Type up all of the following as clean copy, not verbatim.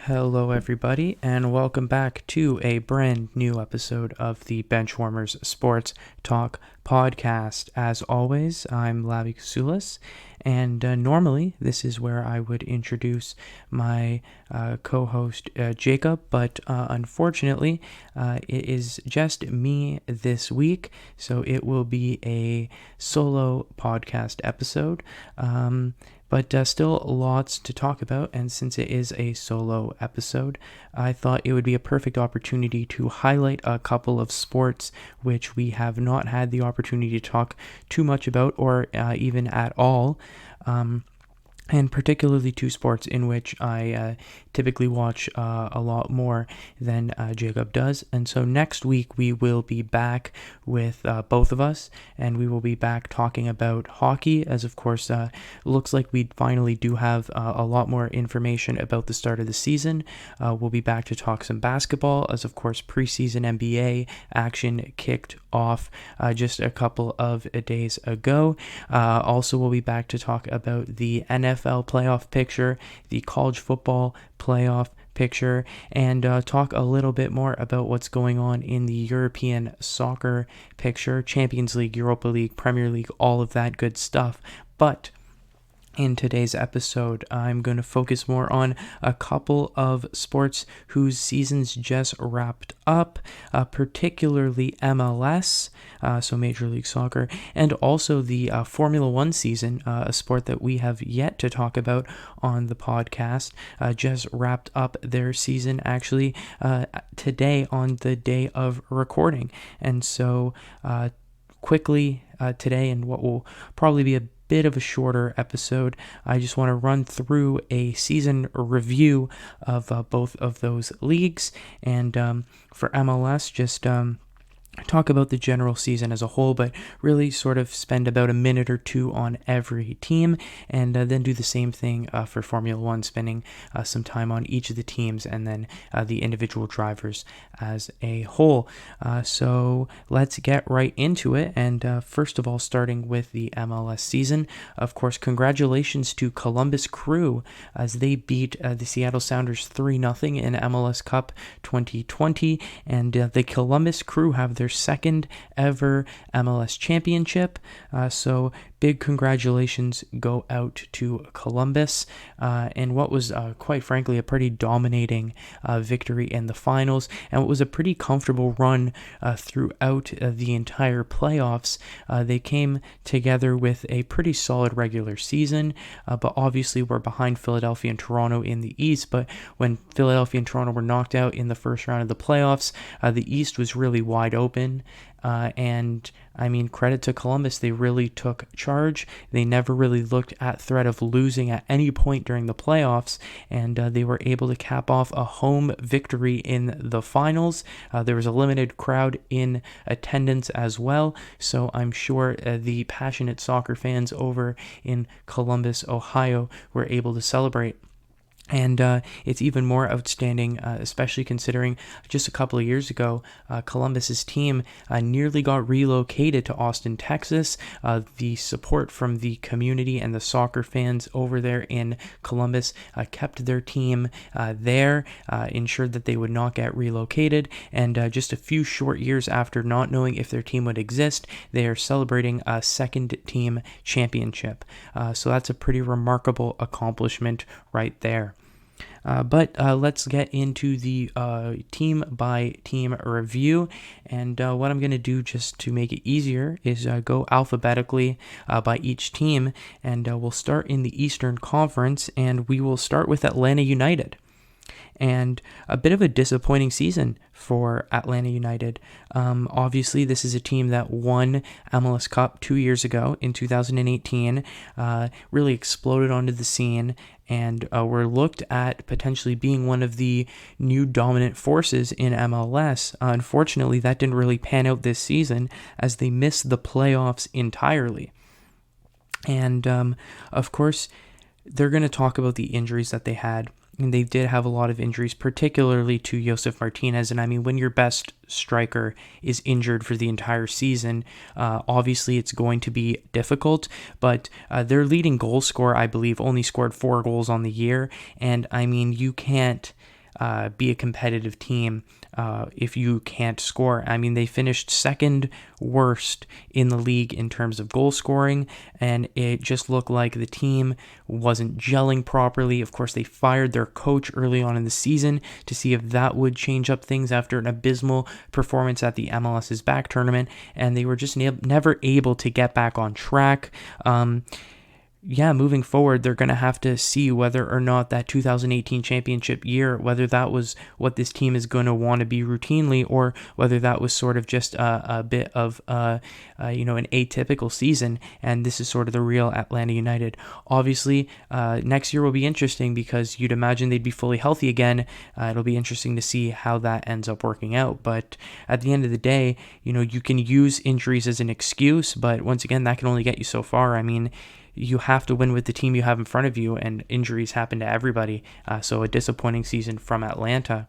Hello, everybody, and welcome back to a brand new episode of the Benchwarmers Sports Talk podcast. As always, I'm Labi, Koussoulis, and normally this is where I would introduce my co-host Jacob, but unfortunately it is just me this week, so it will be a solo podcast episode. But still lots to talk about, and since it is a solo episode, I thought it would be a perfect opportunity to highlight a couple of sports which we have not had the opportunity to talk too much about or even at all. And particularly two sports in which I typically watch a lot more than Jacob does. And so next week we will be back with both of us, and we will be back talking about hockey, as of course looks like we finally do have a lot more information about the start of the season. We'll be back to talk some basketball, as of course preseason NBA action kicked off just a couple of days ago. Also, we'll be back to talk about the NFL playoff picture, the college football playoff picture, and talk a little bit more about what's going on in the European soccer picture, Champions League, Europa League, Premier League, all of that good stuff. But in today's episode, I'm going to focus more on a couple of sports whose seasons just wrapped up, particularly MLS, so Major League Soccer, and also the Formula One season, a sport that we have yet to talk about on the podcast, just wrapped up their season actually today on the day of recording. And so quickly today, in what will probably be a bit of a shorter episode, I just want to run through a season review of both of those leagues, and for MLS, just talk about the general season as a whole, but really sort of spend about a minute or two on every team, and then do the same thing for Formula One, spending some time on each of the teams and then the individual drivers as a whole. So let's get right into it, and first of all, starting with the MLS season, of course, congratulations to Columbus Crew as they beat the Seattle Sounders 3-0 in MLS Cup 2020, and the Columbus Crew have their second ever MLS championship, so big congratulations go out to Columbus, and what was quite frankly a pretty dominating victory in the finals, and what was a pretty comfortable run throughout the entire playoffs. They came together with a pretty solid regular season, but obviously we're behind Philadelphia and Toronto in the East, but when Philadelphia and Toronto were knocked out in the first round of the playoffs, the East was really wide open. And I mean, credit to Columbus, they really took charge. They never really looked at threat of losing at any point during the playoffs, and they were able to cap off a home victory in the finals. There was a limited crowd in attendance as well, so I'm sure the passionate soccer fans over in Columbus, Ohio, were able to celebrate. And it's even more outstanding, especially considering just a couple of years ago, Columbus's team nearly got relocated to Austin, Texas. The support from the community and the soccer fans over there in Columbus kept their team there, ensured that they would not get relocated. And just a few short years after not knowing if their team would exist, they are celebrating a second team championship. So that's a pretty remarkable accomplishment right there. But let's get into the team-by-team review, and what I'm going to do just to make it easier is go alphabetically by each team, and we'll start in the Eastern Conference, and we will start with Atlanta United. And a bit of a disappointing season for Atlanta United. Obviously, this is a team that won MLS Cup 2 years ago in 2018, really exploded onto the scene, and were looked at potentially being one of the new dominant forces in MLS. Unfortunately, that didn't really pan out this season as they missed the playoffs entirely. And, of course, they're going to talk about the injuries that they had. And they did have a lot of injuries, particularly to Josef Martinez. And I mean, when your best striker is injured for the entire season, obviously it's going to be difficult. But their leading goal scorer, I believe, only scored 4 goals on the year. And I mean, you can't be a competitive team if you can't score. I mean, they finished second worst in the league in terms of goal scoring, and it just looked like the team wasn't gelling properly. Of course, they fired their coach early on in the season to see if that would change up things after an abysmal performance at the MLS's back tournament, and they were just never able to get back on track. Moving forward, they're going to have to see whether or not that 2018 championship year, whether that was what this team is going to want to be routinely, or whether that was sort of just a bit of, an atypical season, and this is sort of the real Atlanta United. Obviously, next year will be interesting because you'd imagine they'd be fully healthy again. It'll be interesting to see how that ends up working out, but at the end of the day, you can use injuries as an excuse, but once again, that can only get you so far. I mean, you have to win with the team you have in front of you, and injuries happen to everybody. So a disappointing season from Atlanta.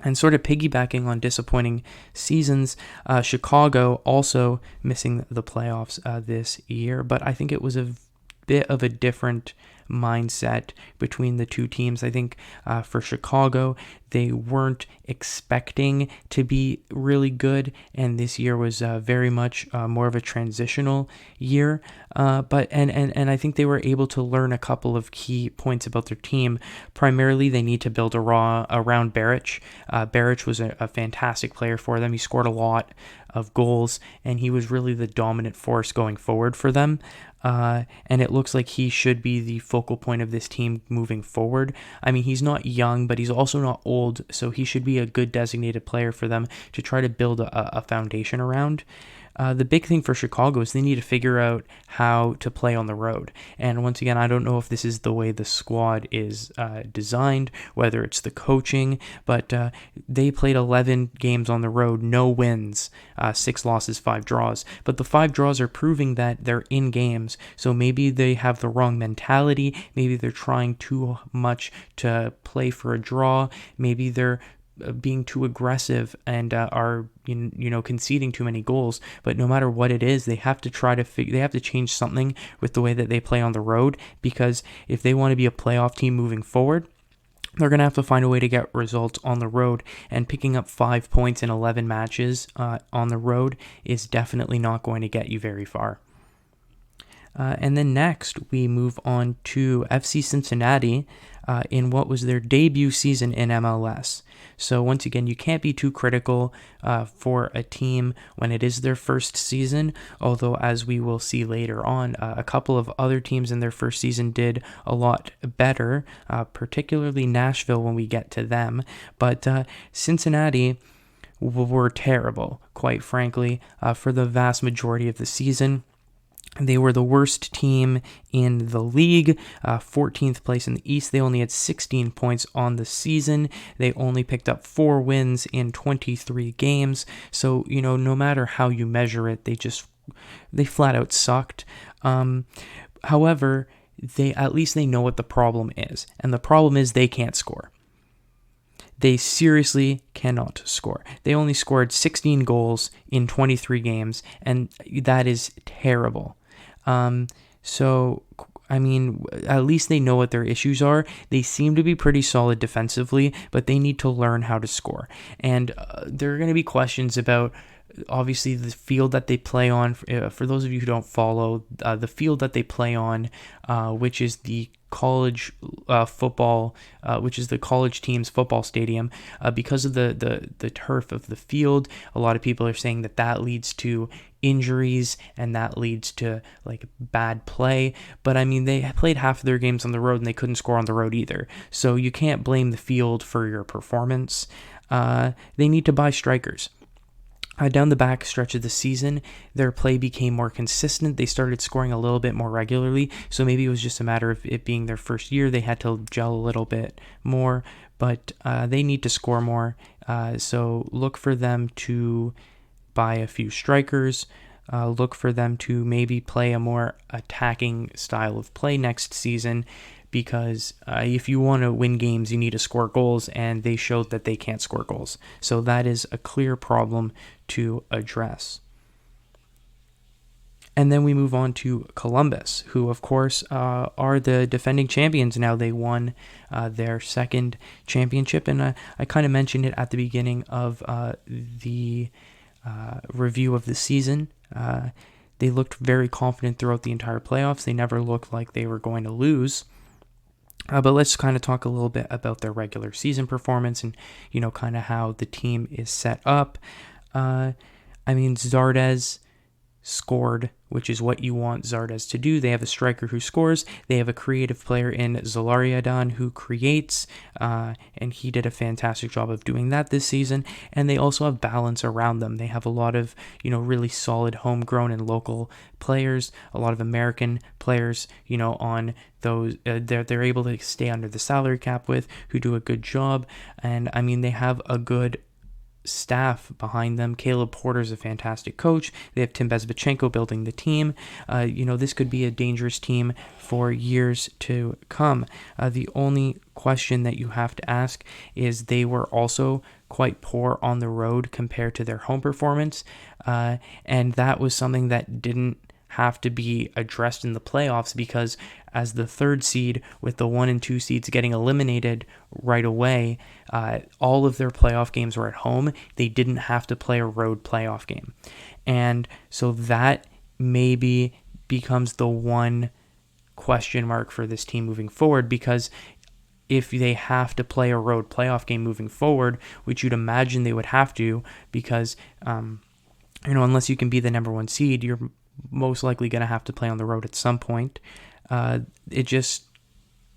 And sort of piggybacking on disappointing seasons, Chicago also missing the playoffs this year, but I think it was a bit of a different mindset between the two teams. I think for Chicago, they weren't expecting to be really good, and this year was very much more of a transitional year. But I think they were able to learn a couple of key points about their team. Primarily, they need to build around Beric. Beric was a fantastic player for them. He scored a lot of goals, and he was really the dominant force going forward for them. And it looks like he should be the focal point of this team moving forward. I mean, he's not young, but he's also not old, so he should be a good designated player for them to try to build a foundation around. The big thing for Chicago is they need to figure out how to play on the road. And once again, I don't know if this is the way the squad is designed, whether it's the coaching, but they played 11 games on the road, no wins, 6 losses, 5 draws. But the 5 draws are proving that they're in games. So maybe they have the wrong mentality. Maybe they're trying too much to play for a draw. Maybe they're being too aggressive and are conceding too many goals. But no matter what it is, they have to they have to change something with the way that they play on the road, because if they want to be a playoff team moving forward, they're going to have to find a way to get results on the road, and picking up 5 points in 11 matches on the road is definitely not going to get you very far. And then next, we move on to FC Cincinnati in what was their debut season in MLS. So once again, you can't be too critical for a team when it is their first season, although as we will see later on, a couple of other teams in their first season did a lot better, particularly Nashville when we get to them. But Cincinnati were terrible, quite frankly, for the vast majority of the season. They were the worst team in the league, 14th place in the East. They only had 16 points on the season. They only picked up 4 wins in 23 games. So, no matter how you measure it, they flat out sucked. However, at least they know what the problem is. And the problem is they can't score. They seriously cannot score. They only scored 16 goals in 23 games, and that is terrible. So, I mean, at least they know what their issues are. They seem to be pretty solid defensively, but they need to learn how to score. And there are going to be questions about, obviously, the field that they play on. For those of you who don't follow, the field that they play on, which is the college football, which is the college team's football stadium, because of the turf of the field, a lot of people are saying that leads to injuries and that leads to bad play. But I mean, they played half of their games on the road and they couldn't score on the road either, so you can't blame the field for your performance. They need to buy strikers. Down the back stretch of the season, their play became more consistent. They started scoring a little bit more regularly, so maybe it was just a matter of it being their first year. They had to gel a little bit more, but they need to score more. So look for them to buy a few strikers. Look for them to maybe play a more attacking style of play next season, because if you want to win games, you need to score goals, and they showed that they can't score goals. So that is a clear problem to address. And then we move on to Columbus, who, of course, are the defending champions now. They won their second championship, and I kind of mentioned it at the beginning of the review of the season. They looked very confident throughout the entire playoffs. They never looked like they were going to lose. But let's kind of talk a little bit about their regular season performance and, kind of how the team is set up. Zardes scored, which is what you want Zardes to do. They have a striker who scores. They have a creative player in Zolariadan who creates, and he did a fantastic job of doing that this season. And they also have balance around them. They have a lot of, really solid homegrown and local players, a lot of American players, on those they're able to stay under the salary cap with, who do a good job. And they have a good staff behind them. Caleb Porter's a fantastic coach. They have Tim Bezbachenko building the team. This could be a dangerous team for years to come. The only question that you have to ask is they were also quite poor on the road compared to their home performance, and that was something that didn't have to be addressed in the playoffs, because as the third seed with the 1 and 2 seeds getting eliminated right away, all of their playoff games were at home. They didn't have to play a road playoff game. And so that maybe becomes the one question mark for this team moving forward, because if they have to play a road playoff game moving forward, which you'd imagine they would have to, because, unless you can be the number 1 seed, you're most likely going to have to play on the road at some point. It just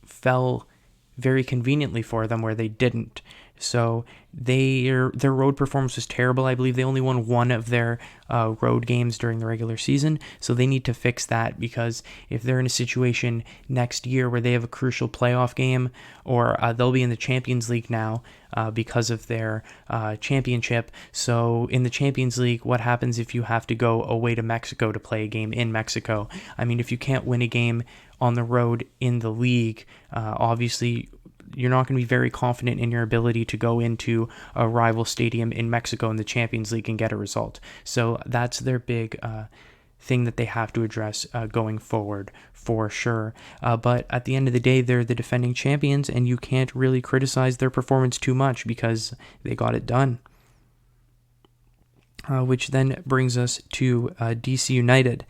fell very conveniently for them where they didn't. So their road performance was terrible. I believe they only won one of their road games during the regular season. So they need to fix that, because if they're in a situation next year where they have a crucial playoff game, or they'll be in the Champions League now because of their championship. So in the Champions League, what happens if you have to go away to Mexico to play a game in Mexico? If you can't win a game on the road in the league, obviously you're not going to be very confident in your ability to go into a rival stadium in Mexico in the Champions League and get a result. So that's their big thing that they have to address going forward for sure. But at the end of the day, they're the defending champions, and you can't really criticize their performance too much because they got it done. Which then brings us to DC United.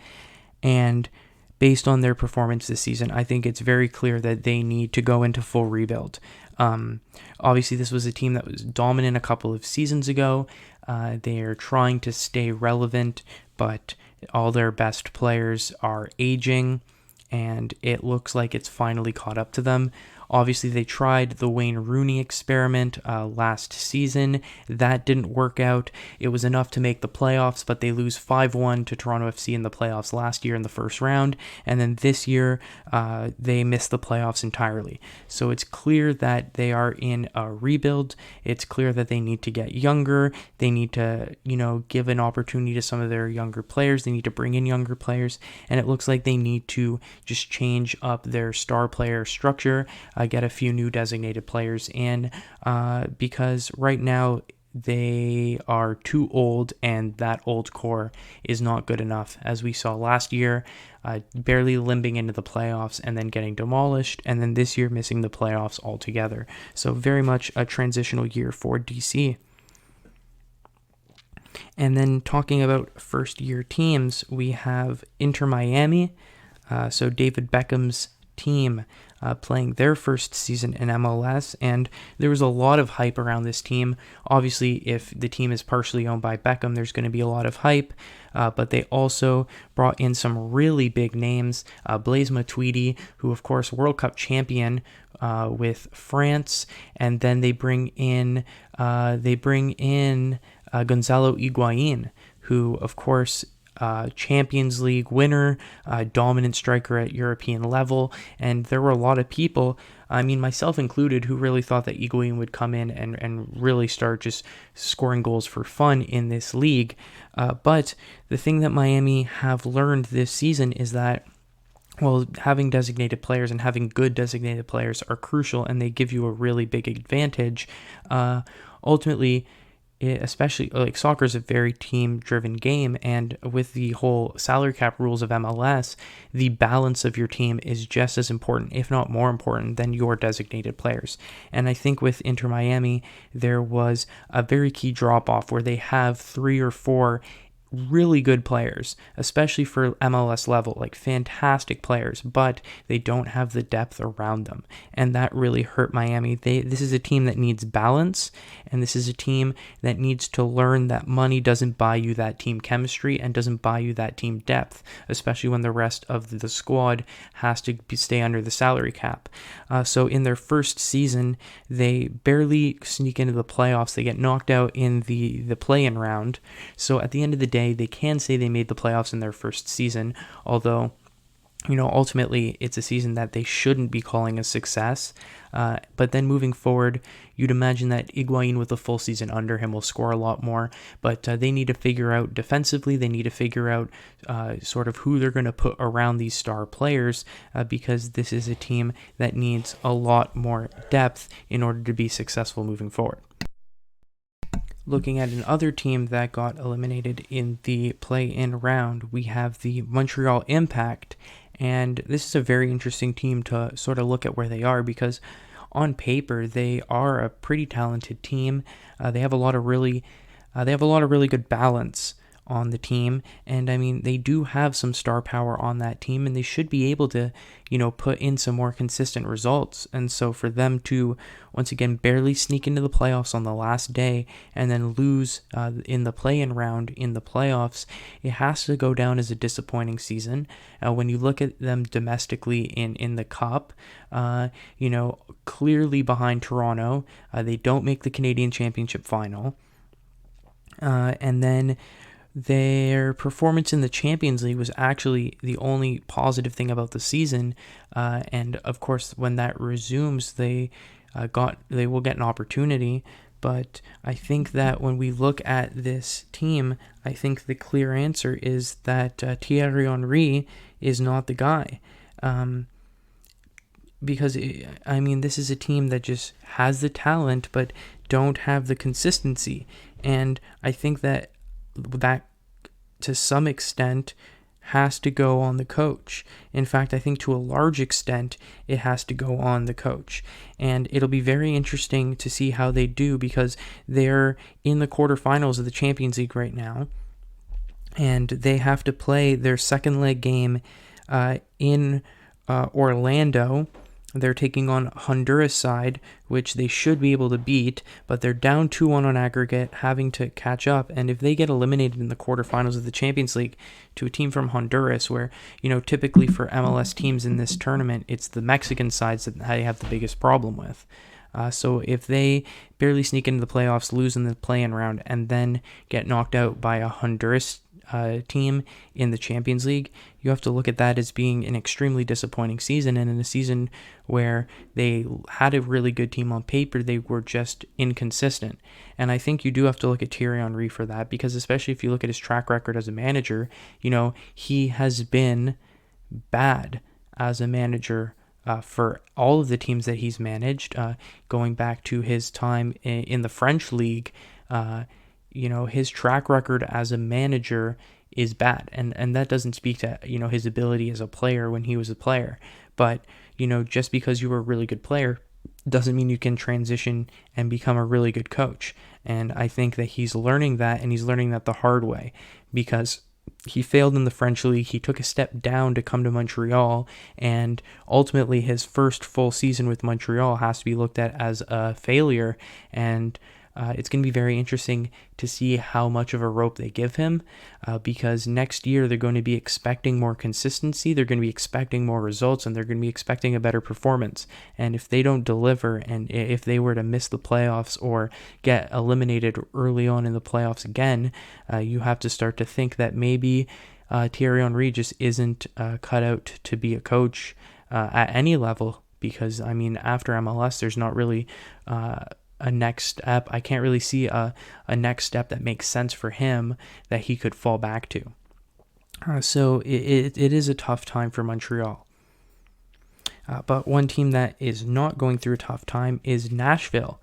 And based on their performance this season, I think it's very clear that they need to go into full rebuild. Obviously, this was a team that was dominant a couple of seasons ago. They are trying to stay relevant, but all their best players are aging, and it looks like it's finally caught up to them. Obviously, they tried the Wayne Rooney experiment last season. That didn't work out. It was enough to make the playoffs, but they lose 5-1 to Toronto FC in the playoffs last year in the first round. And then this year, they missed the playoffs entirely. So it's clear that they are in a rebuild. It's clear that they need to get younger. They need to, give an opportunity to some of their younger players. They need to bring in younger players. And it looks like they need to just change up their star player structure. Get a few new designated players in, because right now they are too old, and that old core is not good enough. As we saw last year, barely limping into the playoffs and then getting demolished, and then this year missing the playoffs altogether. So very much a transitional year for DC. And then talking about first-year teams, we have Inter Miami, so David Beckham's team, playing their first season in MLS, and there was a lot of hype around this team. Obviously, if the team is partially owned by Beckham, there's going to be a lot of hype, but they also brought in some really big names. Blaise Matuidi, who of course World Cup champion with France, and then they bring in Gonzalo Higuain, who of course Champions League winner, dominant striker at European level, and there were a lot of people, myself included, who really thought that Higuain would come in and really start just scoring goals for fun in this league. But the thing that Miami have learned this season is that, having designated players and having good designated players are crucial, and they give you a really big advantage. Ultimately, especially like soccer is a very team driven game, and with the whole salary cap rules of MLS, the balance of your team is just as important, if not more important, than your designated players. And I think with Inter Miami, there was a very key drop off where they have 3 or 4 really good players, especially for MLS level, like fantastic players, but they don't have the depth around them, and that really hurt Miami. This is a team that needs balance, and this is a team that needs to learn that money doesn't buy you that team chemistry and doesn't buy you that team depth, especially when the rest of the squad has to stay under the salary cap. So in their first season, they barely sneak into the playoffs. They get knocked out in the play-in round. So at the end of the day, they can say they made the playoffs in their first season, although, ultimately it's a season that they shouldn't be calling a success. But then moving forward, you'd imagine that Higuain with a full season under him will score a lot more, but they need to figure out defensively, they need to figure out sort of who they're going to put around these star players, because this is a team that needs a lot more depth in order to be successful moving forward. Looking at another team that got eliminated in the play-in round, we have the Montreal Impact, and this is a very interesting team to sort of look at where they are, because on paper they are a pretty talented team. They have a lot of really good balance on the team, and I mean they do have some star power on that team, and they should be able to put in some more consistent results. And so for them to once again barely sneak into the playoffs on the last day and then lose in the play-in round in the playoffs, it has to go down as a disappointing season. When you look at them domestically in the cup, clearly behind Toronto, they don't make the Canadian Championship final, and then their performance in the Champions League was actually the only positive thing about the season, and of course when that resumes, they will get an opportunity. But I think that when we look at this team, I think the clear answer is that Thierry Henry is not the guy, because this is a team that just has the talent but don't have the consistency, and I think that to some extent has to go on the coach. In fact, I think to a large extent it has to go on the coach, and it'll be very interesting to see how they do, because they're in the quarterfinals of the Champions League right now, and they have to play their second leg game in Orlando. They're taking on Honduras side, which they should be able to beat, but they're down 2-1 on aggregate, having to catch up. And if they get eliminated in the quarterfinals of the Champions League to a team from Honduras, where, typically for MLS teams in this tournament, it's the Mexican sides that they have the biggest problem with. So if they barely sneak into the playoffs, lose in the play-in round, and then get knocked out by a Honduras team in the Champions League, you have to look at that as being an extremely disappointing season, and in a season where they had a really good team on paper, they were just inconsistent. And I think you do have to look at Thierry Henry for that, because especially if you look at his track record as a manager, he has been bad as a manager for all of the teams that he's managed, going back to his time in the French league. His track record as a manager is bad, and that doesn't speak to his ability as a player when he was a player. But just because you were a really good player doesn't mean you can transition and become a really good coach. And I think that he's learning that, and he's learning that the hard way, because he failed in the French league. He took a step down to come to Montreal, and ultimately his first full season with Montreal has to be looked at as a failure. And it's going to be very interesting to see how much of a rope they give him, because next year they're going to be expecting more consistency, they're going to be expecting more results, and they're going to be expecting a better performance. And if they don't deliver, and if they were to miss the playoffs or get eliminated early on in the playoffs again, you have to start to think that maybe Thierry Henry just isn't cut out to be a coach at any level, because after MLS there's not really a next step. I can't really see a next step that makes sense for him that he could fall back to. So it is a tough time for Montreal. But one team that is not going through a tough time is Nashville.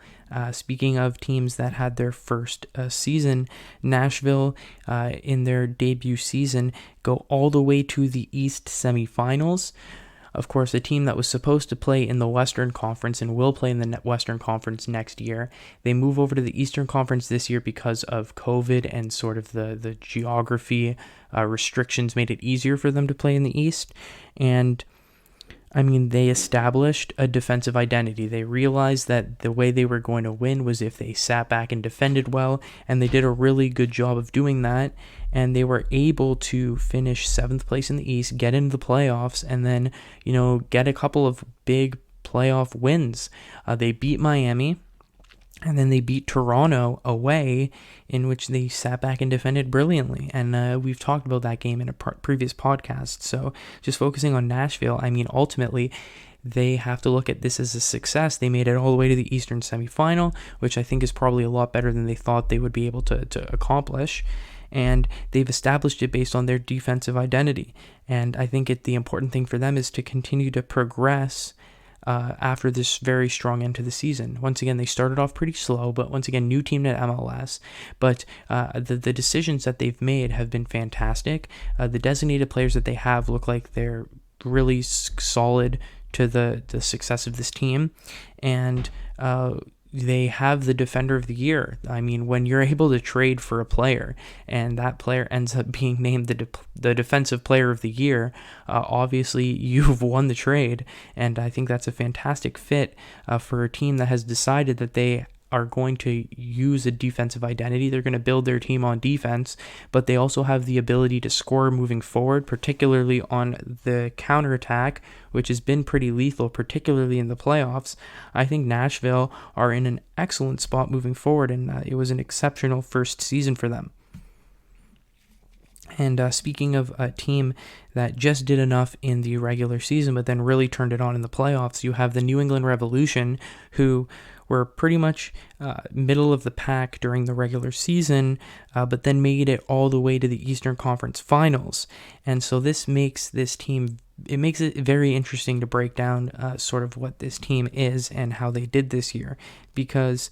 Speaking of teams that had their first season, Nashville in their debut season go all the way to the East semifinals. Of course, a team that was supposed to play in the Western Conference and will play in the Western Conference next year. They move over to the Eastern Conference this year because of COVID and sort of the geography restrictions made it easier for them to play in the East. And they established a defensive identity. They realized that the way they were going to win was if they sat back and defended well, and they did a really good job of doing that, and they were able to finish 7th place in the East, get into the playoffs, and then, get a couple of big playoff wins. They beat Miami, and then they beat Toronto away, in which they sat back and defended brilliantly. And we've talked about that game in a previous podcast. So just focusing on Nashville, ultimately, they have to look at this as a success. They made it all the way to the Eastern semifinal, which I think is probably a lot better than they thought they would be able to accomplish. And they've established it based on their defensive identity. And I think the important thing for them is to continue to progress after this very strong end to the season. Once again, they started off pretty slow, but once again, new team at MLS. But the decisions that they've made have been fantastic. The designated players that they have look like they're really solid to the success of this team. And they have the defender of the year. When you're able to trade for a player and that player ends up being named the defensive player of the year, obviously you've won the trade. And I think that's a fantastic fit for a team that has decided that they are going to use a defensive identity. They're going to build their team on defense, but they also have the ability to score moving forward, particularly on the counterattack, which has been pretty lethal, particularly in the playoffs. I think Nashville are in an excellent spot moving forward, and it was an exceptional first season for them. And speaking of a team that just did enough in the regular season, but then really turned it on in the playoffs, you have the New England Revolution, who were pretty much middle of the pack during the regular season, but then made it all the way to the Eastern Conference Finals. And so this makes this team, it makes it very interesting to break down sort of what this team is and how they did this year, because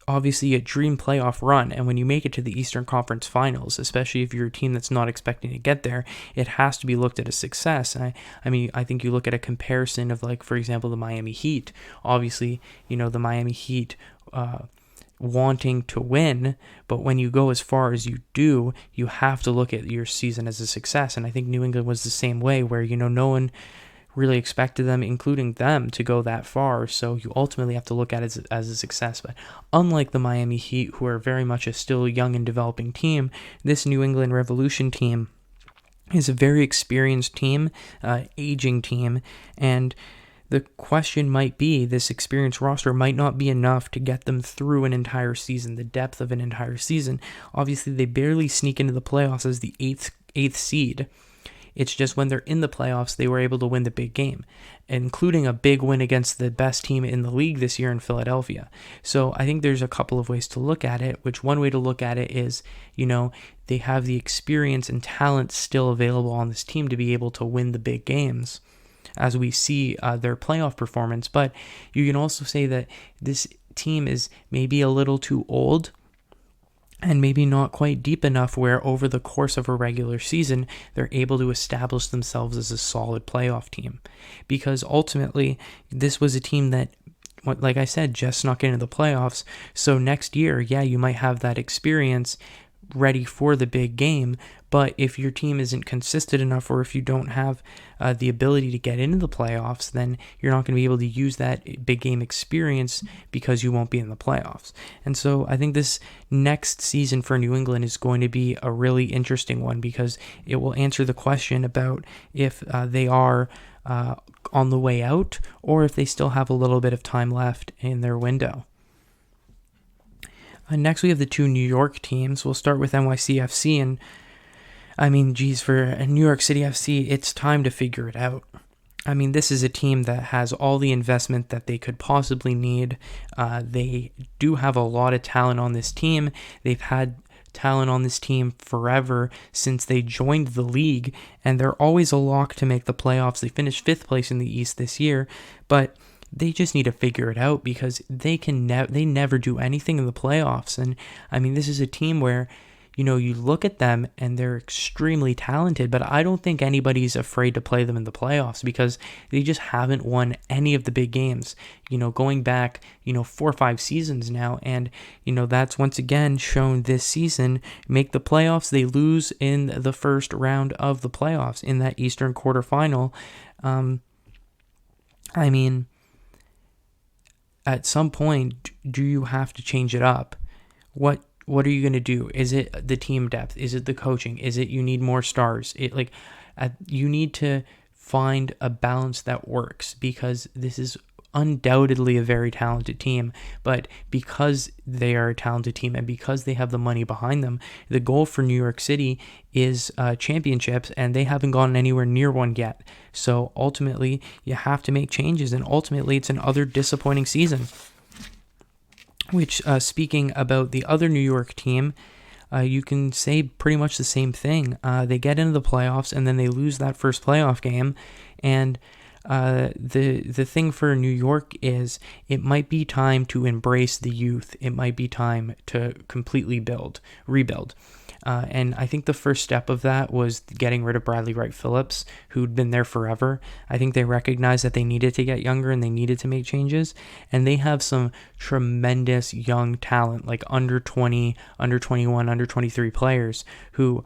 obviously a dream playoff run, and when you make it to the Eastern Conference Finals, especially if you're a team that's not expecting to get there, it has to be looked at as success. And I think you look at a comparison of, like, for example, the Miami Heat. Obviously, the Miami Heat wanting to win, but when you go as far as you do, you have to look at your season as a success. And I think New England was the same way, where no one really expected them, including them, to go that far, so you ultimately have to look at it as a success. But unlike the Miami Heat, who are very much a still young and developing team, this New England Revolution team is a very experienced team, aging team, and the question might be, this experienced roster might not be enough to get them through an entire season, the depth of an entire season. Obviously, they barely sneak into the playoffs as the eighth seed. It's just when they're in the playoffs, they were able to win the big game, including a big win against the best team in the league this year in Philadelphia. So I think there's a couple of ways to look at it, which one way to look at it is, they have the experience and talent still available on this team to be able to win the big games, as we see their playoff performance. But you can also say that this team is maybe a little too old and maybe not quite deep enough, where over the course of a regular season, they're able to establish themselves as a solid playoff team. Because ultimately, this was a team that, like I said, just snuck into the playoffs. So next year, you might have that experience ready for the big game, but if your team isn't consistent enough, or if you don't have the ability to get into the playoffs, then you're not going to be able to use that big game experience, because you won't be in the playoffs. And so I think this next season for New England is going to be a really interesting one, because it will answer the question about if they are on the way out, or if they still have a little bit of time left in their window. Next, we have the two New York teams. We'll start with NYCFC, and for New York City FC, it's time to figure it out. This is a team that has all the investment that they could possibly need. They do have a lot of talent on this team. They've had talent on this team forever since they joined the league, and they're always a lock to make the playoffs. They finished 5th place in the East this year, but they just need to figure it out because they never do anything in the playoffs. And I mean, this is a team where, you look at them and they're extremely talented, but I don't think anybody's afraid to play them in the playoffs because they just haven't won any of the big games, going back, 4 or 5 seasons now. And, that's once again shown this season. Make the playoffs, they lose in the first round of the playoffs in that Eastern quarterfinal. I mean, at some point, do you have to change it up? What are you going to do? Is it the team depth? Is it the coaching? Is it you need more stars? You need to find a balance that works because this is undoubtedly a very talented team, but because they are a talented team and because they have the money behind them, the goal for New York City is championships, and they haven't gone anywhere near one yet. So ultimately, you have to make changes, and ultimately, it's another disappointing season. Which, speaking about the other New York team, you can say pretty much the same thing. They get into the playoffs, and then they lose that first playoff game, and the thing for New York is it might be time to embrace the youth. It might be time to completely rebuild. And I think the first step of that was getting rid of Bradley Wright Phillips, who'd been there forever. I think they recognized that they needed to get younger and they needed to make changes. And they have some tremendous young talent, like under 20, under 21, under 23 players who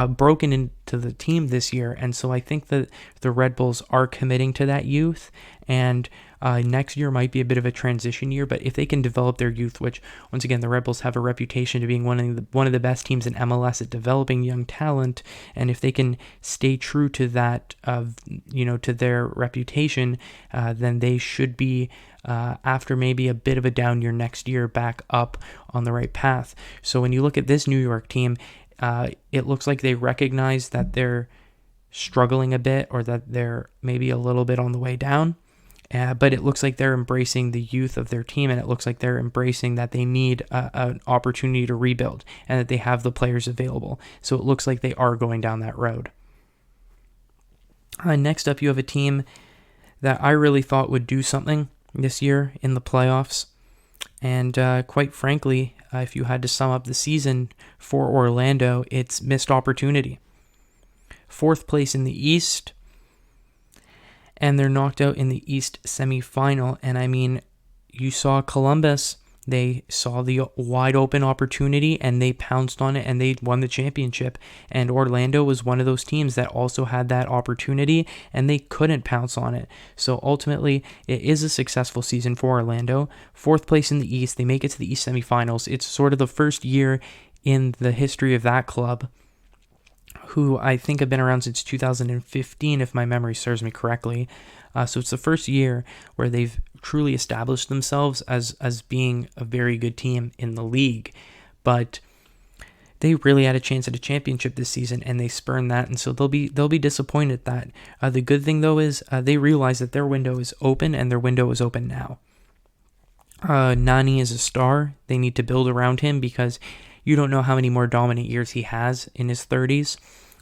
broken into the team this year. And so I think that the Red Bulls are committing to that youth, and next year might be a bit of a transition year, but if they can develop their youth, which once again, the Red Bulls have a reputation to being one of the best teams in MLS at developing young talent, and if they can stay true to that, to their reputation, then they should be, after maybe a bit of a down year next year, back up on the right path. So when you look at this New York team, it looks like they recognize that they're struggling a bit, or that they're maybe a little bit on the way down. But it looks like they're embracing the youth of their team, and it looks like they're embracing that they need an opportunity to rebuild and that they have the players available. So it looks like they are going down that road. Next up, you have a team that I really thought would do something this year in the playoffs. And quite frankly, if you had to sum up the season for Orlando, it's missed opportunity. 4th place in the East, and they're knocked out in the East semifinal. And I mean, you saw Columbus, they saw the wide open opportunity and they pounced on it and they won the championship. And Orlando was one of those teams that also had that opportunity and they couldn't pounce on it. So ultimately, it is a successful season for Orlando. 4th place in the East, they make it to the East semifinals. It's sort of the first year in the history of that club, who I think have been around since 2015, if my memory serves me correctly. So it's the first year where they've truly established themselves as being a very good team in the league. But they really had a chance at a championship this season, and they spurned that, and so they'll be disappointed at that. The good thing, though, is they realize that their window is open, and their window is open now. Nani is a star. They need to build around him because you don't know how many more dominant years he has in his 30s.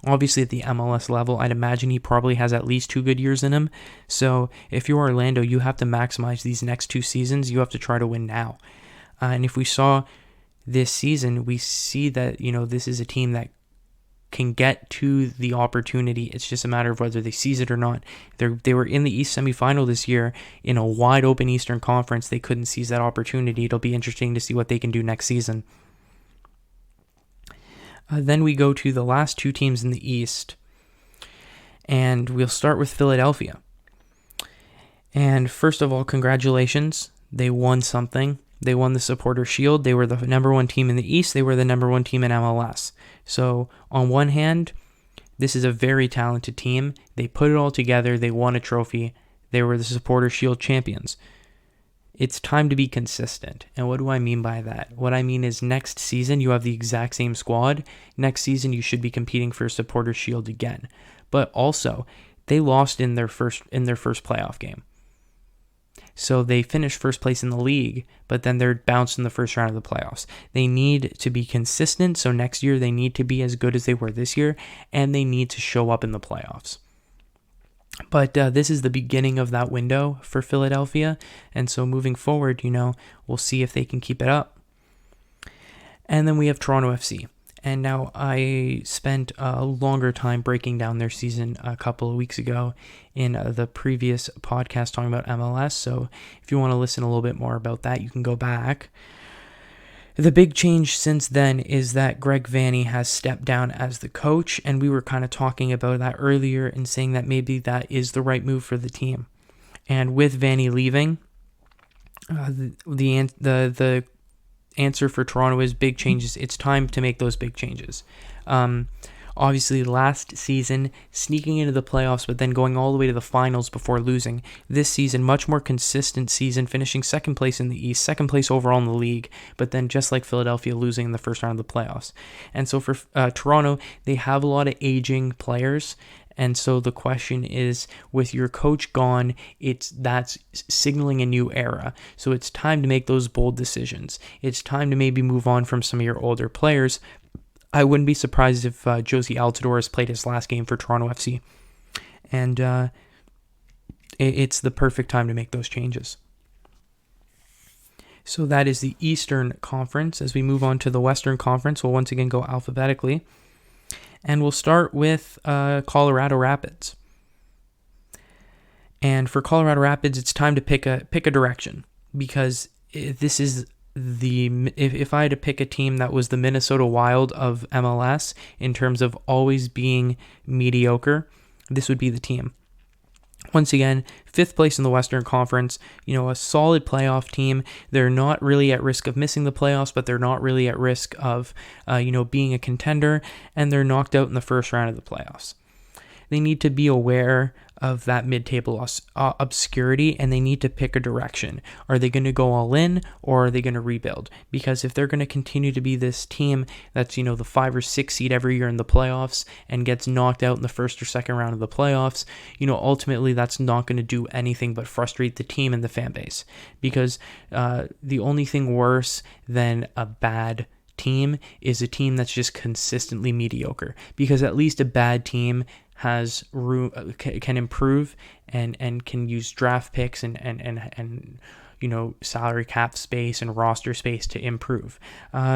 Obviously, at the MLS level, I'd imagine he probably has at least 2 good years in him. So if you're Orlando, you have to maximize these next 2 seasons. You have to try to win now. And if we saw this season, we see that, this is a team that can get to the opportunity. It's just a matter of whether they seize it or not. They were in the East semifinal this year in a wide open Eastern Conference. They couldn't seize that opportunity. It'll be interesting to see what they can do next season. Then we go to the last 2 teams in the East, and we'll start with Philadelphia. And first of all, congratulations. They won something. They won the Supporter Shield. They were the number 1 team in the East. They were the number 1 team in MLS. So on one hand, this is a very talented team. They put it all together. They won a trophy. They were the Supporter Shield champions. It's time to be consistent. And what do I mean by that? What I mean is next season, you have the exact same squad. Next season, you should be competing for a Supporter Shield again. But also, they lost in their first playoff game. So they finished first place in the league, but then they're bounced in the first round of the playoffs. They need to be consistent, so next year they need to be as good as they were this year, and they need to show up in the playoffs. But this is the beginning of that window for Philadelphia, and so moving forward, we'll see if they can keep it up. And then we have Toronto FC. And now I spent a longer time breaking down their season a couple of weeks ago in the previous podcast talking about MLS. So if you want to listen a little bit more about that, you can go back. The big change since then is that Greg Vanney has stepped down as the coach, and we were kind of talking about that earlier and saying that maybe that is the right move for the team. And with Vanney leaving, the answer for Toronto is big changes. It's time to make those big changes. Obviously, last season, sneaking into the playoffs, but then going all the way to the finals before losing. This season, much more consistent season, finishing second place in the East, second place overall in the league, but then just like Philadelphia, losing in the first round of the playoffs. And so for Toronto, they have a lot of aging players. And so the question is, with your coach gone, that's signaling a new era. So it's time to make those bold decisions. It's time to maybe move on from some of your older players. I wouldn't be surprised if Josie Altidore has played his last game for Toronto FC. And it's the perfect time to make those changes. So that is the Eastern Conference. As we move on to the Western Conference, we'll once again go alphabetically. And we'll start with Colorado Rapids. And for Colorado Rapids, it's time to pick a direction, because this is if I had to pick a team that was the Minnesota Wild of MLS in terms of always being mediocre, this would be the team. Once again, 5th place in the Western Conference, a solid playoff team. They're not really at risk of missing the playoffs, but they're not really at risk of, being a contender, and they're knocked out in the first round of the playoffs. They need to be aware of that mid-table obscurity, and they need to pick a direction. Are they going to go all in, or are they going to rebuild? Because if they're going to continue to be this team that's, the 5 or 6 seed every year in the playoffs and gets knocked out in the first or second round of the playoffs, ultimately that's not going to do anything but frustrate the team and the fan base. Because the only thing worse than a bad team is a team that's just consistently mediocre, because at least a bad team has room, can improve and can use draft picks and salary cap space and roster space to improve.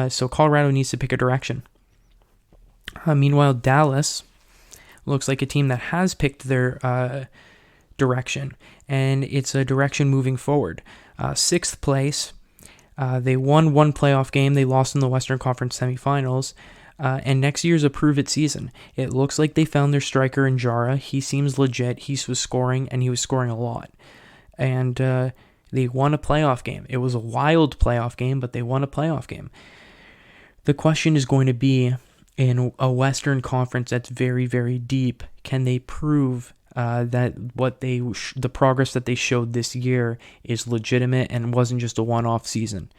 So Colorado needs to pick a direction. Meanwhile, Dallas looks like a team that has picked their direction, and it's a direction moving forward. 6th place. They won one playoff game. They lost in the Western Conference semifinals. And next year's a prove-it season. It looks like they found their striker in Jara. He seems legit. He was scoring, and he was scoring a lot. And they won a playoff game. It was a wild playoff game, but they won a playoff game. The question is going to be, in a Western Conference that's very, very deep, can they prove that the progress that they showed this year is legitimate and wasn't just a one-off season?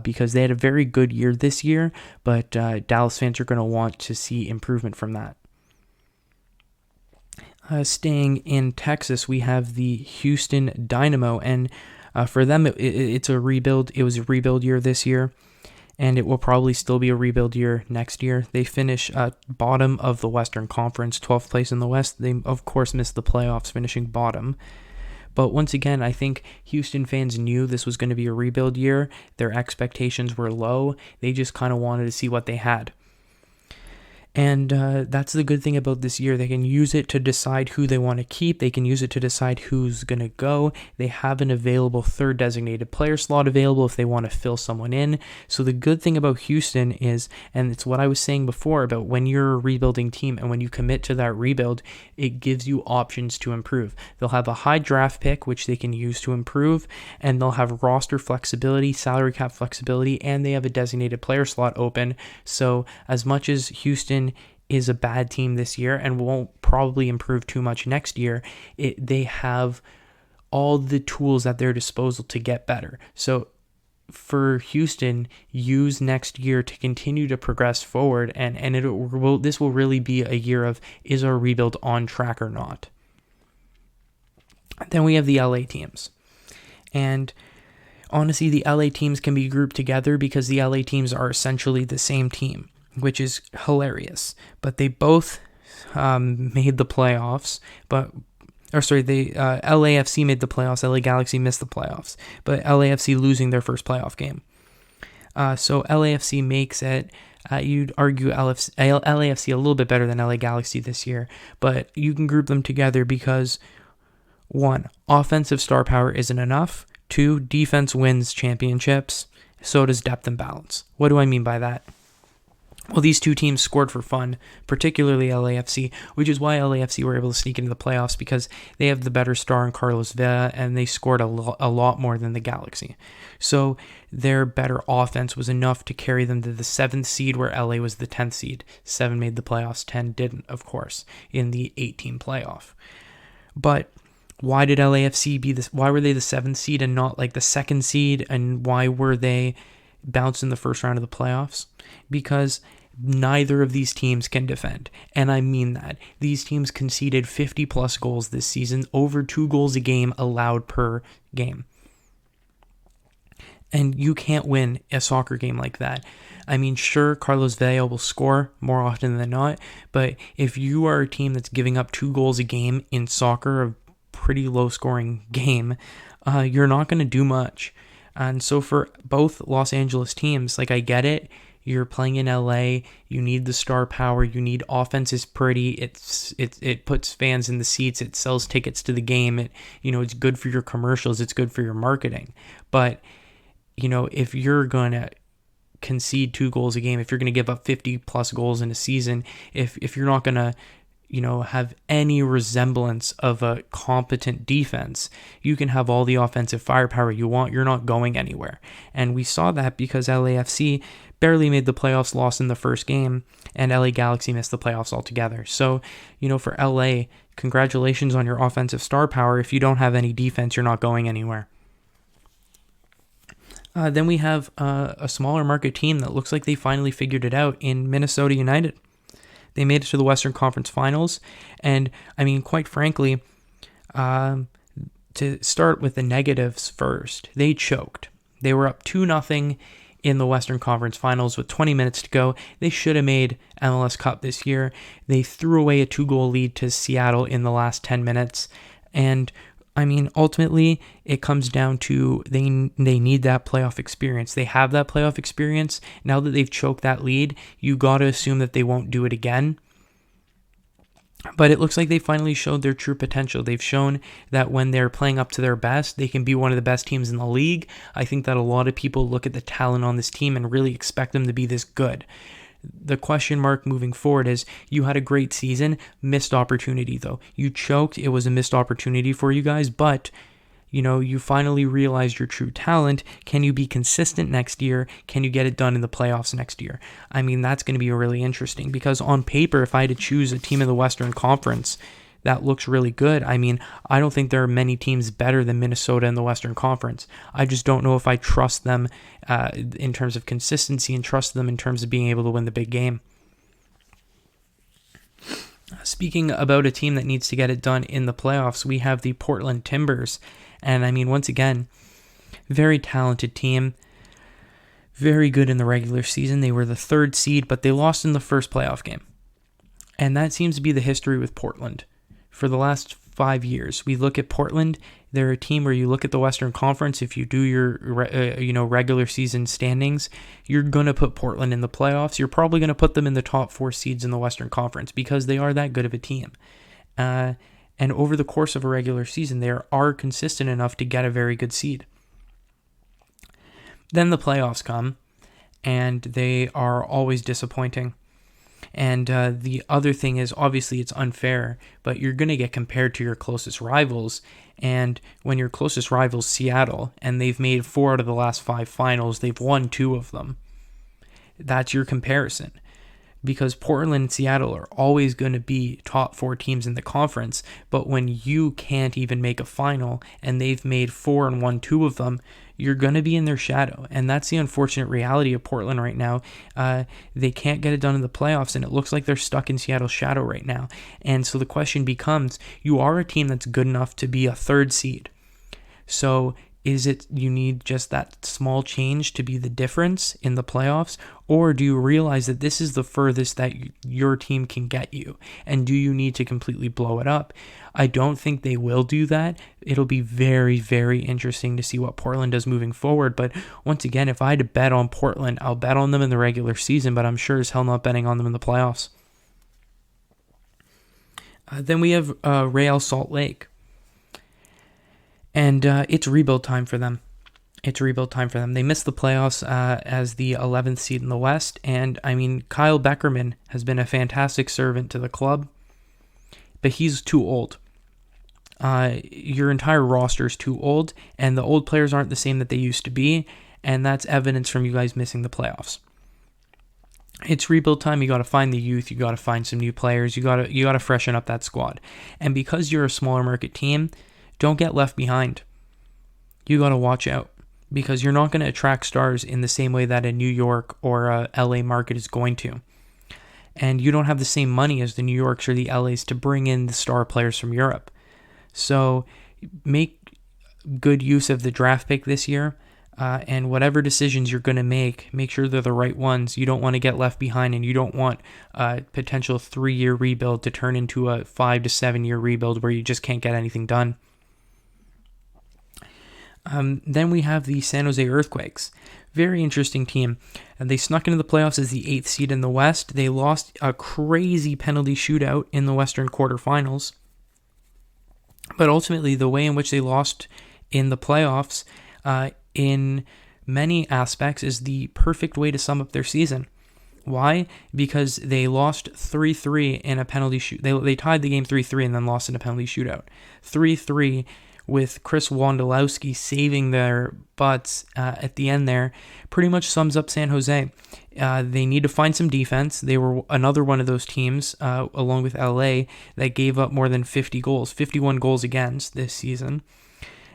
Because they had a very good year this year, but Dallas fans are going to want to see improvement from that. Staying in Texas, we have the Houston Dynamo, and for them, it's a rebuild. It was a rebuild year this year, and it will probably still be a rebuild year next year. They finish bottom of the Western Conference, 12th place in the West. They, of course, missed the playoffs, finishing bottom. But once again, I think Houston fans knew this was going to be a rebuild year. Their expectations were low. They just kind of wanted to see what they had. And that's the good thing about this year. They can use it to decide who they want to keep. They can use it to decide who's going to go. They have an available 3rd designated player slot available if they want to fill someone in. So the good thing about Houston is, and it's what I was saying before about when you're a rebuilding team and when you commit to that rebuild, it gives you options to improve. They'll have a high draft pick, which they can use to improve, and they'll have roster flexibility, salary cap flexibility, and they have a designated player slot open. So as much as Houston is a bad team this year and won't probably improve too much next year, they have all the tools at their disposal to get better. So for Houston, use next year to continue to progress forward, and this will really be a year of, is our rebuild on track or not? Then we have the LA teams. And honestly, the LA teams can be grouped together because the LA teams are essentially the same team, which is hilarious. But they both made the playoffs, LAFC made the playoffs, LA Galaxy missed the playoffs, but LAFC losing their first playoff game. So LAFC makes it. You'd argue LAFC a little bit better than LA Galaxy this year, but you can group them together because 1, offensive star power isn't enough. 2, defense wins championships. So does depth and balance. What do I mean by that? Well, these two teams scored for fun, particularly LAFC, which is why LAFC were able to sneak into the playoffs, because they have the better star in Carlos Vela, and they scored a lot more than the Galaxy. So their better offense was enough to carry them to the 7th seed, where LA was the 10th seed. 7 made the playoffs, 10 didn't, of course, in the 8-team playoff. But why did LAFC why were they the 7th seed and not like the 2nd seed, and why were they bounced in the first round of the playoffs? Because neither of these teams can defend. And I mean that. These teams conceded 50 plus goals this season, over 2 goals a game allowed per game. And you can't win a soccer game like that. I mean, sure, Carlos Vela will score more often than not, but if you are a team that's giving up 2 goals a game in soccer, a pretty low scoring game, you're not going to do much. And so for both Los Angeles teams, like, I get it. You're playing in LA. You need the star power. You need offense is pretty. It puts fans in the seats. It sells tickets to the game. It's good for your commercials. It's good for your marketing. But if you're going to concede 2 goals a game, if you're going to give up 50 plus goals in a season, if you're not going to have any resemblance of a competent defense, you can have all the offensive firepower you want. You're not going anywhere. And we saw that because LAFC barely made the playoffs, lost in the first game, and LA Galaxy missed the playoffs altogether. So, for LA, congratulations on your offensive star power. If you don't have any defense, you're not going anywhere. Then we have a smaller market team that looks like they finally figured it out in Minnesota United. They made it to the Western Conference Finals, and I mean, quite frankly, to start with the negatives first, they choked. They were up 2-0 in the Western Conference Finals with 20 minutes to go. They should have made MLS Cup this year. They threw away a 2-goal lead to Seattle in the last 10 minutes, and I mean, ultimately, it comes down to they need that playoff experience. They have that playoff experience. Now that they've choked that lead, you got to assume that they won't do it again. But it looks like they finally showed their true potential. They've shown that when they're playing up to their best, they can be one of the best teams in the league. I think that a lot of people look at the talent on this team and really expect them to be this good. The question mark moving forward is, you had a great season, missed opportunity though. You choked, it was a missed opportunity for you guys, but you finally realized your true talent. Can you be consistent next year? Can you get it done in the playoffs next year? I mean, that's going to be really interesting, because on paper, if I had to choose a team in the Western Conference that looks really good, I mean, I don't think there are many teams better than Minnesota in the Western Conference. I just don't know if I trust them in terms of consistency and trust them in terms of being able to win the big game. Speaking about a team that needs to get it done in the playoffs, we have the Portland Timbers. And I mean, once again, very talented team, very good in the regular season. They were the 3rd seed, but they lost in the first playoff game. And that seems to be the history with Portland. For the last 5 years, we look at Portland. They're a team where you look at the Western Conference. If you do your regular season standings, you're going to put Portland in the playoffs. You're probably going to put them in the top 4 seeds in the Western Conference because they are that good of a team. And over the course of a regular season, they are consistent enough to get a very good seed. Then the playoffs come, and they are always disappointing. And the other thing is, obviously, it's unfair, but you're going to get compared to your closest rivals. And when your closest rival's Seattle, and they've made 4 out of the last 5 finals, they've won 2 of them. That's your comparison. Because Portland and Seattle are always going to be top 4 teams in the conference, but when you can't even make a final, and they've made 4 and won 2 of them, you're going to be in their shadow. And that's the unfortunate reality of Portland right now. They can't get it done in the playoffs, and it looks like they're stuck in Seattle's shadow right now. And so the question becomes, you are a team that's good enough to be a 3rd seed. So Is it you need just that small change to be the difference in the playoffs? Or do you realize that this is the furthest that your team can get you? And do you need to completely blow it up? I don't think they will do that. It'll be very, very interesting to see what Portland does moving forward. But once again, if I had to bet on Portland, I'll bet on them in the regular season, but I'm sure as hell not betting on them in the playoffs. Then we have Real Salt Lake. And it's rebuild time for them. They missed the playoffs as the 11th seed in the West. And, I mean, Kyle Beckerman has been a fantastic servant to the club. But he's too old. Your entire roster is too old. And the old players aren't the same that they used to be. And that's evidence from you guys missing the playoffs. It's rebuild time. You got to find the youth. You got to find some new players. You got to freshen up that squad. And because you're a smaller market team, don't get left behind. You got to watch out because you're not going to attract stars in the same way that a New York or a LA market is going to. And you don't have the same money as the New Yorks or the LAs to bring in the star players from Europe. So make good use of the draft pick this year. And whatever decisions you're going to make sure they're the right ones. You don't want to get left behind, and you don't want a potential 3-year rebuild to turn into a 5 to 7 year rebuild where you just can't get anything done. Then we have the San Jose Earthquakes. Very interesting team. And they snuck into the playoffs as the 8th seed in the West. They lost a crazy penalty shootout in the Western quarterfinals. But ultimately, the way in which they lost in the playoffs, in many aspects, is the perfect way to sum up their season. Why? Because they lost 3-3 in a penalty shoot. They tied the game 3-3 and then lost in a penalty shootout. 3-3 with Chris Wondolowski saving their butts at the end there pretty much sums up San Jose. They need to find some defense. They were another one of those teams, along with LA, that gave up more than 50 goals, 51 goals against this season.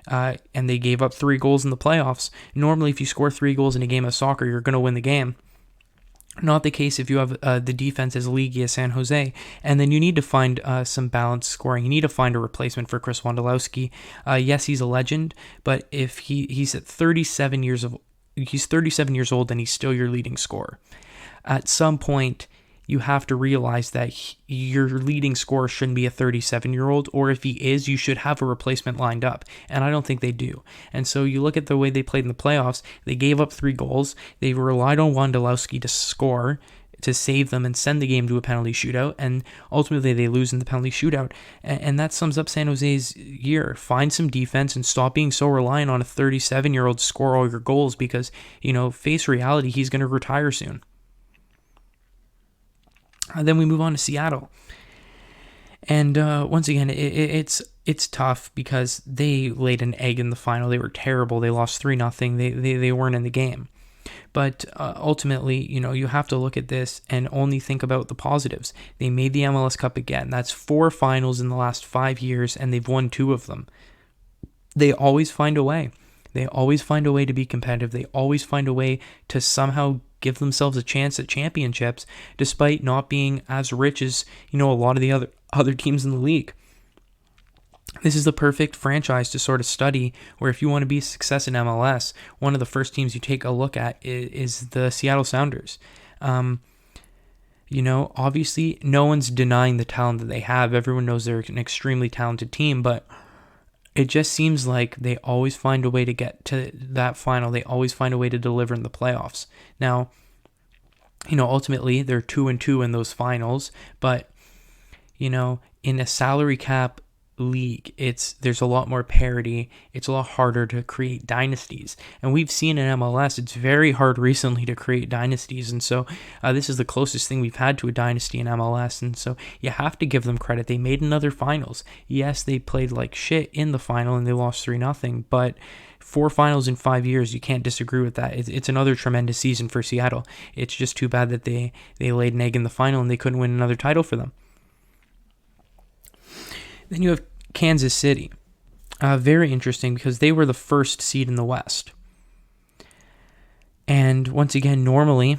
And they gave up 3 goals in the playoffs. Normally, if you score 3 goals in a game of soccer, you're going to win the game. Not the case if you have the defense as leaky as San Jose. And then you need to find some balanced scoring. You need to find a replacement for Chris Wondolowski. Yes, he's a legend, but if he's at 37 years old and he's still your leading scorer. At some point, you have to realize that your leading scorer shouldn't be a 37-year-old, or if he is, you should have a replacement lined up, and I don't think they do. And so you look at the way they played in the playoffs, they gave up 3 goals, they relied on Wondolowski to score, to save them and send the game to a penalty shootout, and ultimately they lose in the penalty shootout. And that sums up San Jose's year. Find some defense and stop being so reliant on a 37-year-old to score all your goals because, face reality, he's going to retire soon. Then we move on to Seattle. And once again, it's tough because they laid an egg in the final. They were terrible. They lost 3-0. They weren't in the game. But ultimately, you have to look at this and only think about the positives. They made the MLS Cup again. That's 4 finals in the last 5 years, and they've won 2 of them. They always find a way. They always find a way to be competitive. They always find a way to somehow give themselves a chance at championships, despite not being as rich as, a lot of the other teams in the league. This is the perfect franchise to sort of study, where if you want to be a success in MLS, one of the first teams you take a look at is the Seattle Sounders. Obviously, no one's denying the talent that they have. Everyone knows they're an extremely talented team, but it just seems like they always find a way to get to that final. They always find a way to deliver in the playoffs. Now, ultimately, they're 2-2 in those finals, but, in a salary cap league, there's a lot more parity. It's a lot harder to create dynasties, and we've seen in MLS it's very hard recently to create dynasties, and so this is the closest thing we've had to a dynasty in MLS, and so you have to give them credit. They made another finals. Yes, they played like shit in the final and they lost 3-0, but 4 finals in 5 years, you can't disagree with that. It's another tremendous season for Seattle. It's just too bad that they laid an egg in the final and they couldn't win another title for them. Then you have Kansas City. Very interesting because they were the first seed in the West. And once again, normally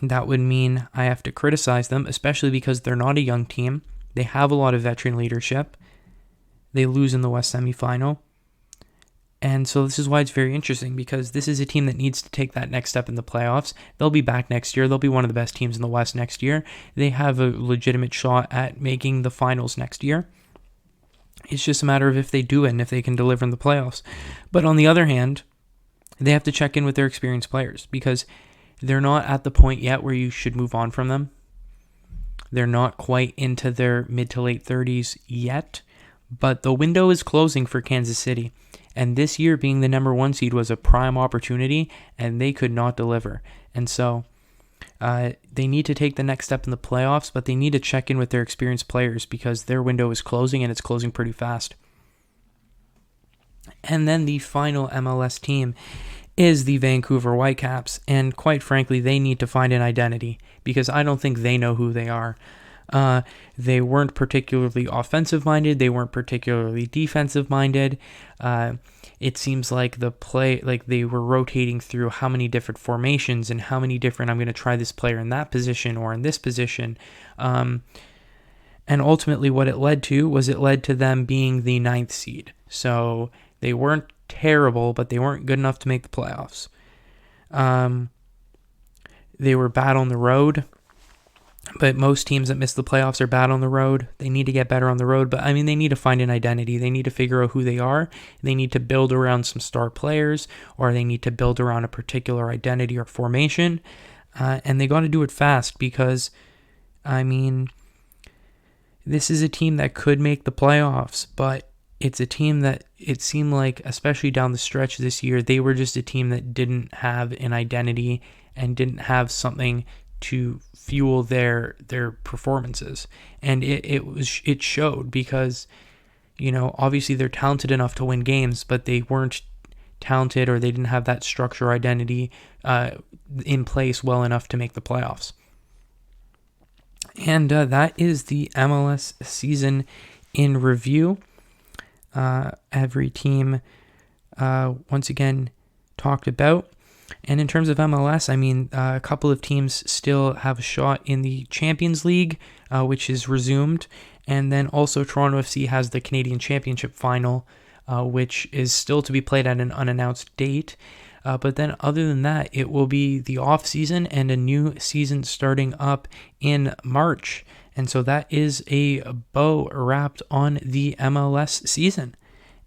that would mean I have to criticize them, especially because they're not a young team. They have a lot of veteran leadership. They lose in the West semifinal. And so this is why it's very interesting, because this is a team that needs to take that next step in the playoffs. They'll be back next year. They'll be one of the best teams in the West next year. They have a legitimate shot at making the finals next year. It's just a matter of if they do it and if they can deliver in the playoffs. But on the other hand, they have to check in with their experienced players, because they're not at the point yet where you should move on from them. They're not quite into their mid to late 30s yet, but the window is closing for Kansas City. And this year being the number 1 seed was a prime opportunity, and they could not deliver. And so they need to take the next step in the playoffs, but they need to check in with their experienced players, because their window is closing, and it's closing pretty fast. And then the final MLS team is the Vancouver Whitecaps, and quite frankly, they need to find an identity, because I don't think they know who they are. They weren't particularly offensive-minded. They weren't particularly defensive-minded. It seems like they were rotating through how many different formations and how many different, I'm going to try this player in that position or in this position. And ultimately what it led to them being the 9th seed. So they weren't terrible, but they weren't good enough to make the playoffs. They were bad on the road. But most teams that miss the playoffs are bad on the road. They need to get better on the road. But, they need to find an identity. They need to figure out who they are. They need to build around some star players, or they need to build around a particular identity or formation. And they got to do it fast, because, this is a team that could make the playoffs. But it's a team that it seemed like, especially down the stretch this year, they were just a team that didn't have an identity and didn't have something to fuel their performances. And it showed, because obviously they're talented enough to win games, but they weren't talented, or they didn't have that structure or identity in place well enough to make the playoffs. And that is the MLS season in review. Every team once again talked about. And in terms of MLS, a couple of teams still have a shot in the Champions League, which is resumed. And then also Toronto FC has the Canadian Championship final, which is still to be played at an unannounced date. But then other than that, it will be the off season and a new season starting up in March. And so that is a bow wrapped on the MLS season.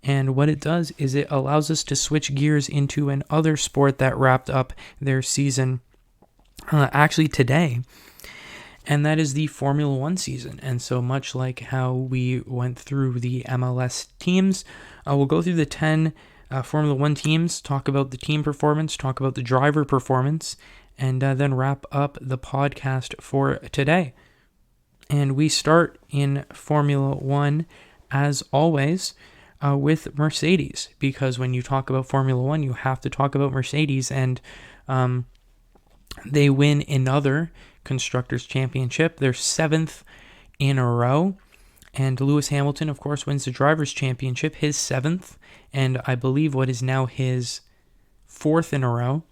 And what it does is it allows us to switch gears into another sport that wrapped up their season actually today. And that is the Formula One season. And so much like how we went through the MLS teams, we'll go through the 10 Formula One teams, talk about the team performance, talk about the driver performance, and then wrap up the podcast for today. And we start in Formula One, as always, with Mercedes, because when you talk about Formula One, you have to talk about Mercedes, and they win another Constructors' Championship, their 7th in a row, and Lewis Hamilton, of course, wins the Drivers' Championship, his 7th, and I believe what is now his 4th in a row.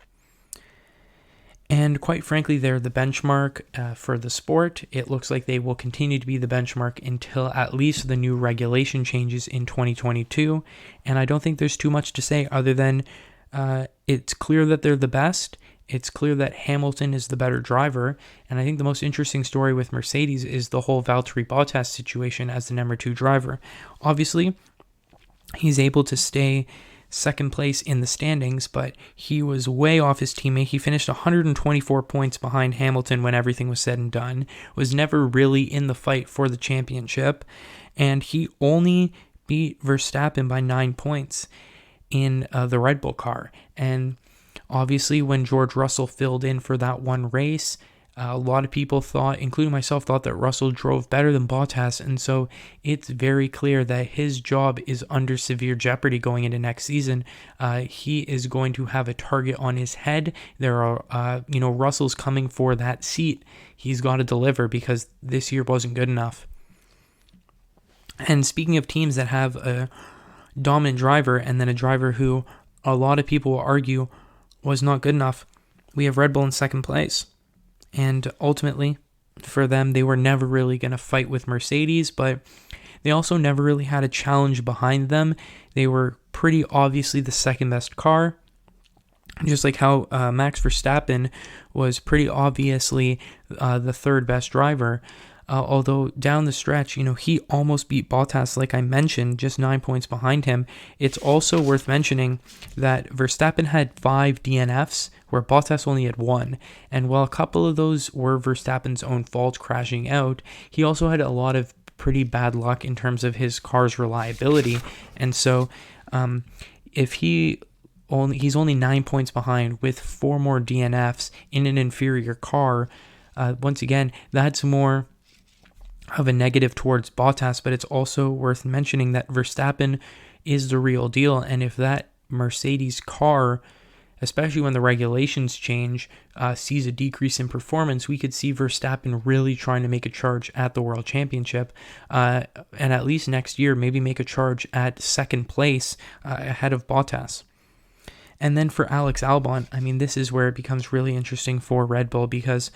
And quite frankly, they're the benchmark for the sport. It looks like they will continue to be the benchmark until at least the new regulation changes in 2022. And I don't think there's too much to say other than it's clear that they're the best. It's clear that Hamilton is the better driver. And I think the most interesting story with Mercedes is the whole Valtteri Bottas situation as the number 2 driver. Obviously, he's able to stay second place in the standings, but he was way off his teammate. He finished 124 points behind Hamilton when everything was said and done, was never really in the fight for the championship, and he only beat Verstappen by 9 points in the Red Bull car. And obviously when George Russell filled in for that one race, a lot of people thought, including myself, thought that Russell drove better than Bottas, and so it's very clear that his job is under severe jeopardy going into next season. He is going to have a target on his head. There are, Russell's coming for that seat. He's got to deliver because this year wasn't good enough. And speaking of teams that have a dominant driver and then a driver who a lot of people will argue was not good enough, we have Red Bull in second place. And ultimately, for them, they were never really going to fight with Mercedes, but they also never really had a challenge behind them. They were pretty obviously the second best car, just like how Max Verstappen was pretty obviously the third best driver. Although down the stretch, he almost beat Bottas, like I mentioned, just 9 points behind him. It's also worth mentioning that Verstappen had 5 DNFs, where Bottas only had 1. And while a couple of those were Verstappen's own fault, crashing out, he also had a lot of pretty bad luck in terms of his car's reliability. And so if he's only 9 points behind with 4 more DNFs in an inferior car, once again, that's more of a negative towards Bottas, but it's also worth mentioning that Verstappen is the real deal. And if that Mercedes car, especially when the regulations change, sees a decrease in performance, we could see Verstappen really trying to make a charge at the World Championship, and at least next year, maybe make a charge at second place ahead of Bottas. And then for Alex Albon, this is where it becomes really interesting for Red Bull because,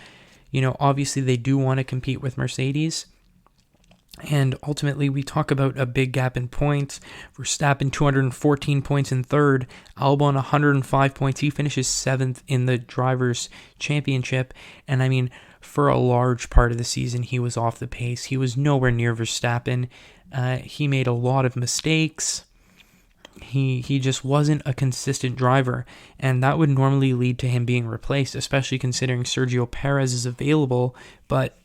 obviously they do want to compete with Mercedes. And ultimately, we talk about a big gap in points. Verstappen, 214 points in third. Albon, 105 points. He finishes 7th in the Drivers' Championship. And for a large part of the season, he was off the pace. He was nowhere near Verstappen. He made a lot of mistakes. He just wasn't a consistent driver. And that would normally lead to him being replaced, especially considering Sergio Perez is available. But,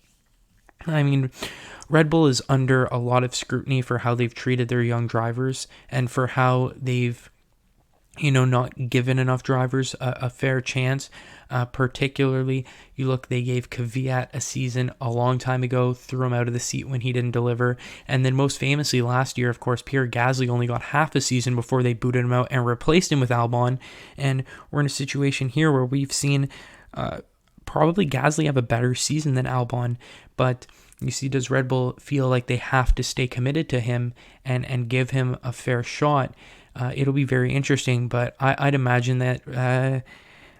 Red Bull is under a lot of scrutiny for how they've treated their young drivers and for how they've, not given enough drivers a fair chance. Particularly, they gave Kvyat a season a long time ago, threw him out of the seat when he didn't deliver. And then most famously last year, of course, Pierre Gasly only got half a season before they booted him out and replaced him with Albon. And we're in a situation here where we've seen probably Gasly have a better season than Albon, but you see, does Red Bull feel like they have to stay committed to him and give him a fair shot? It'll be very interesting, but I'd imagine that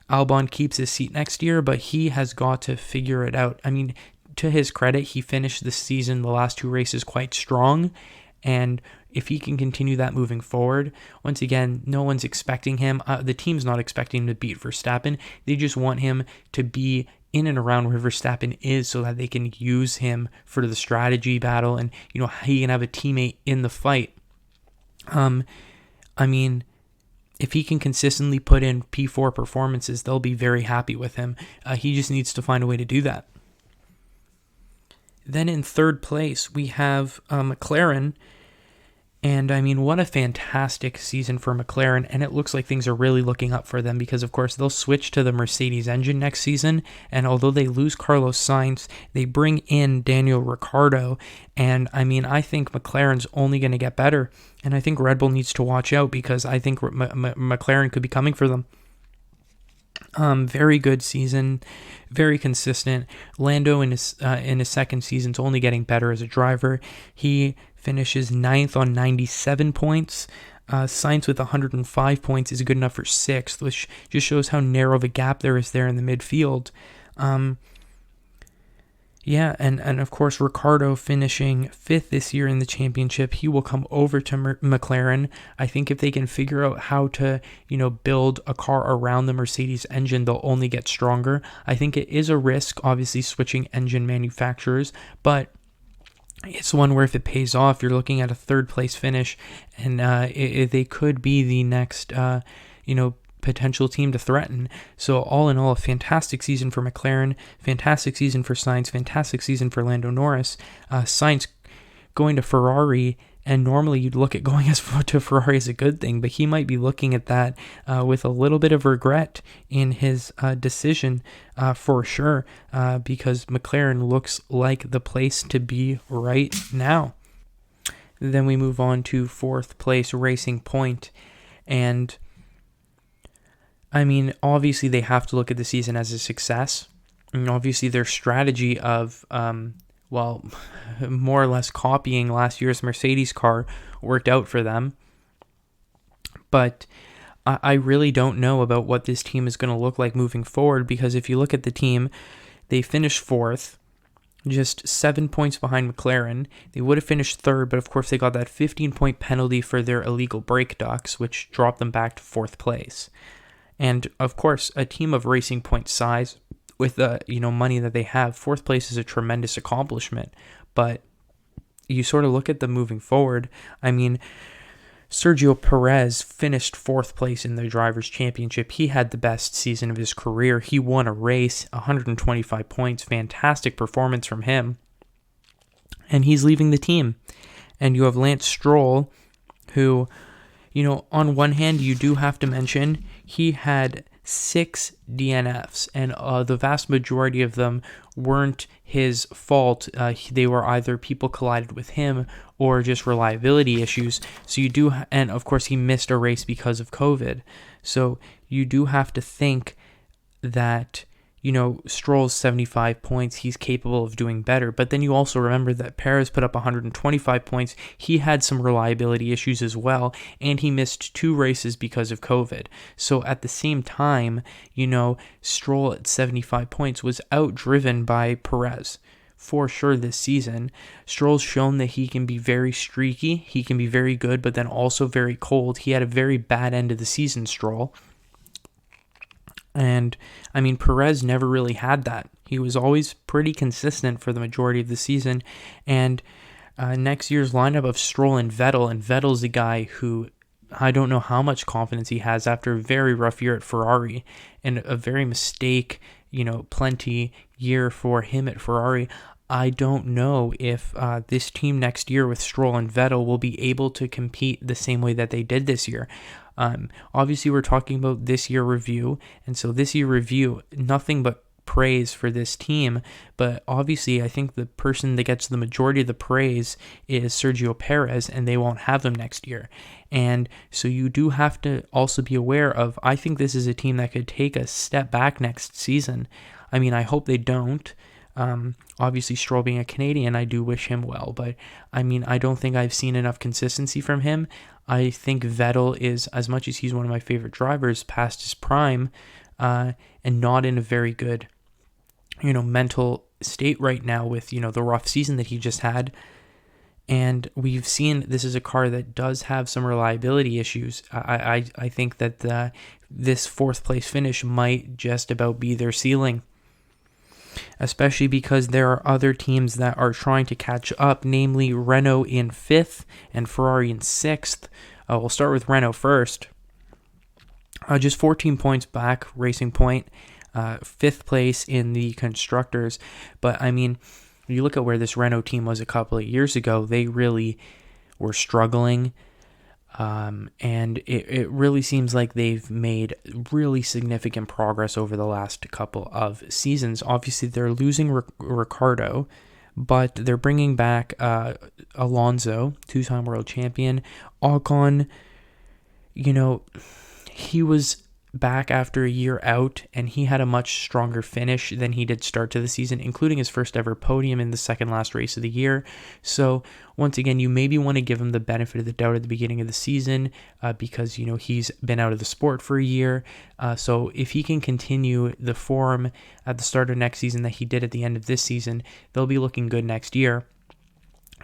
Albon keeps his seat next year, but he has got to figure it out. To his credit, he finished the season, the last 2 races, quite strong, and if he can continue that moving forward, once again, no one's expecting him. The team's not expecting him to beat Verstappen. They just want him to be in and around where Verstappen is so that they can use him for the strategy battle and, he can have a teammate in the fight. If he can consistently put in P4 performances, they'll be very happy with him. He just needs to find a way to do that. Then in third place, we have McLaren. And what a fantastic season for McLaren, and it looks like things are really looking up for them because, of course, they'll switch to the Mercedes engine next season, and although they lose Carlos Sainz, they bring in Daniel Ricciardo, and I think McLaren's only going to get better, and I think Red Bull needs to watch out because I think McLaren could be coming for them. Very good season, very consistent. Lando in his second season's only getting better as a driver. He finishes 9th on 97 points. Sainz with 105 points is good enough for 6th, which just shows how narrow of a gap there is there in the midfield. And of course, Ricciardo finishing 5th this year in the championship. He will come over to McLaren. I think if they can figure out how to, build a car around the Mercedes engine, they'll only get stronger. I think it is a risk, obviously, switching engine manufacturers, but it's one where if it pays off, you're looking at a 3rd place finish, and they could be the next, potential team to threaten. So all in all, a fantastic season for McLaren, fantastic season for Sainz, fantastic season for Lando Norris. Sainz going to Ferrari, and normally you'd look at going to Ferrari as a good thing, but he might be looking at that with a little bit of regret in his decision for sure, because McLaren looks like the place to be right now. Then we move on to 4th place, Racing Point, and obviously they have to look at the season as a success. And obviously their strategy of, more or less copying last year's Mercedes car worked out for them. But I really don't know about what this team is going to look like moving forward, because if you look at the team, they finished 4th. just 7 points behind McLaren. They would have finished third, but of course they got that 15-point penalty for their illegal brake ducts, which dropped them back to fourth place. And of course, a team of Racing Point size, with the money that they have, fourth place is a tremendous accomplishment. But you sort of look at them moving forward. I mean, Sergio Perez finished fourth place in the Drivers' Championship. He had the best season of his career. He won a race, 125 points, fantastic performance from him. And he's leaving the team. And you have Lance Stroll, who, on one hand, you do have to mention, he had 6 DNFs, and the vast majority of them weren't his fault. They were either people collided with him or just reliability issues. So you do, and of course he missed a race because of COVID. So you do have to think that, Stroll's 75 points, he's capable of doing better. But then you also remember that Perez put up 125 points. He had some reliability issues as well, and he missed 2 races because of COVID. So at the same time, Stroll at 75 points was outdriven by Perez. For sure this season, Stroll's shown that he can be very streaky, he can be very good, but then also very cold. He had a very bad end of the season, Stroll. And, Perez never really had that. He was always pretty consistent for the majority of the season. And next year's lineup of Stroll and Vettel's a guy who I don't know how much confidence he has after a very rough year at Ferrari and a very plenty year for him at Ferrari. I don't know if this team next year with Stroll and Vettel will be able to compete the same way that they did this year. Obviously, we're talking about this year review, and so this year review, nothing but praise for this team. But obviously, I think the person that gets the majority of the praise is Sergio Perez, and they won't have him next year. And so you do have to also be aware of, I think this is a team that could take a step back next season. I hope they don't. Obviously, Stroll being a Canadian, I do wish him well, but I don't think I've seen enough consistency from him. I think Vettel is, as much as he's one of my favorite drivers, past his prime, and not in a very good, mental state right now with, the rough season that he just had. And we've seen this is a car that does have some reliability issues. I think that this fourth place finish might just about be their ceiling, especially because there are other teams that are trying to catch up, namely Renault in 5th and Ferrari in 6th. We'll start with Renault first. Just 14 points back, Racing Point, 5th place in the Constructors. But, you look at where this Renault team was a couple of years ago, they really were struggling. And it really seems like they've made really significant progress over the last couple of seasons. Obviously, they're losing Ricciardo, but they're bringing back Alonso, 2-time world champion. Ocon, he was back after a year out, and he had a much stronger finish than he did start to the season, including his first ever podium in the second last race of the year. So once again, you maybe want to give him the benefit of the doubt at the beginning of the season because he's been out of the sport for a year. So if he can continue the form at the start of next season that he did at the end of this season, they'll be looking good next year.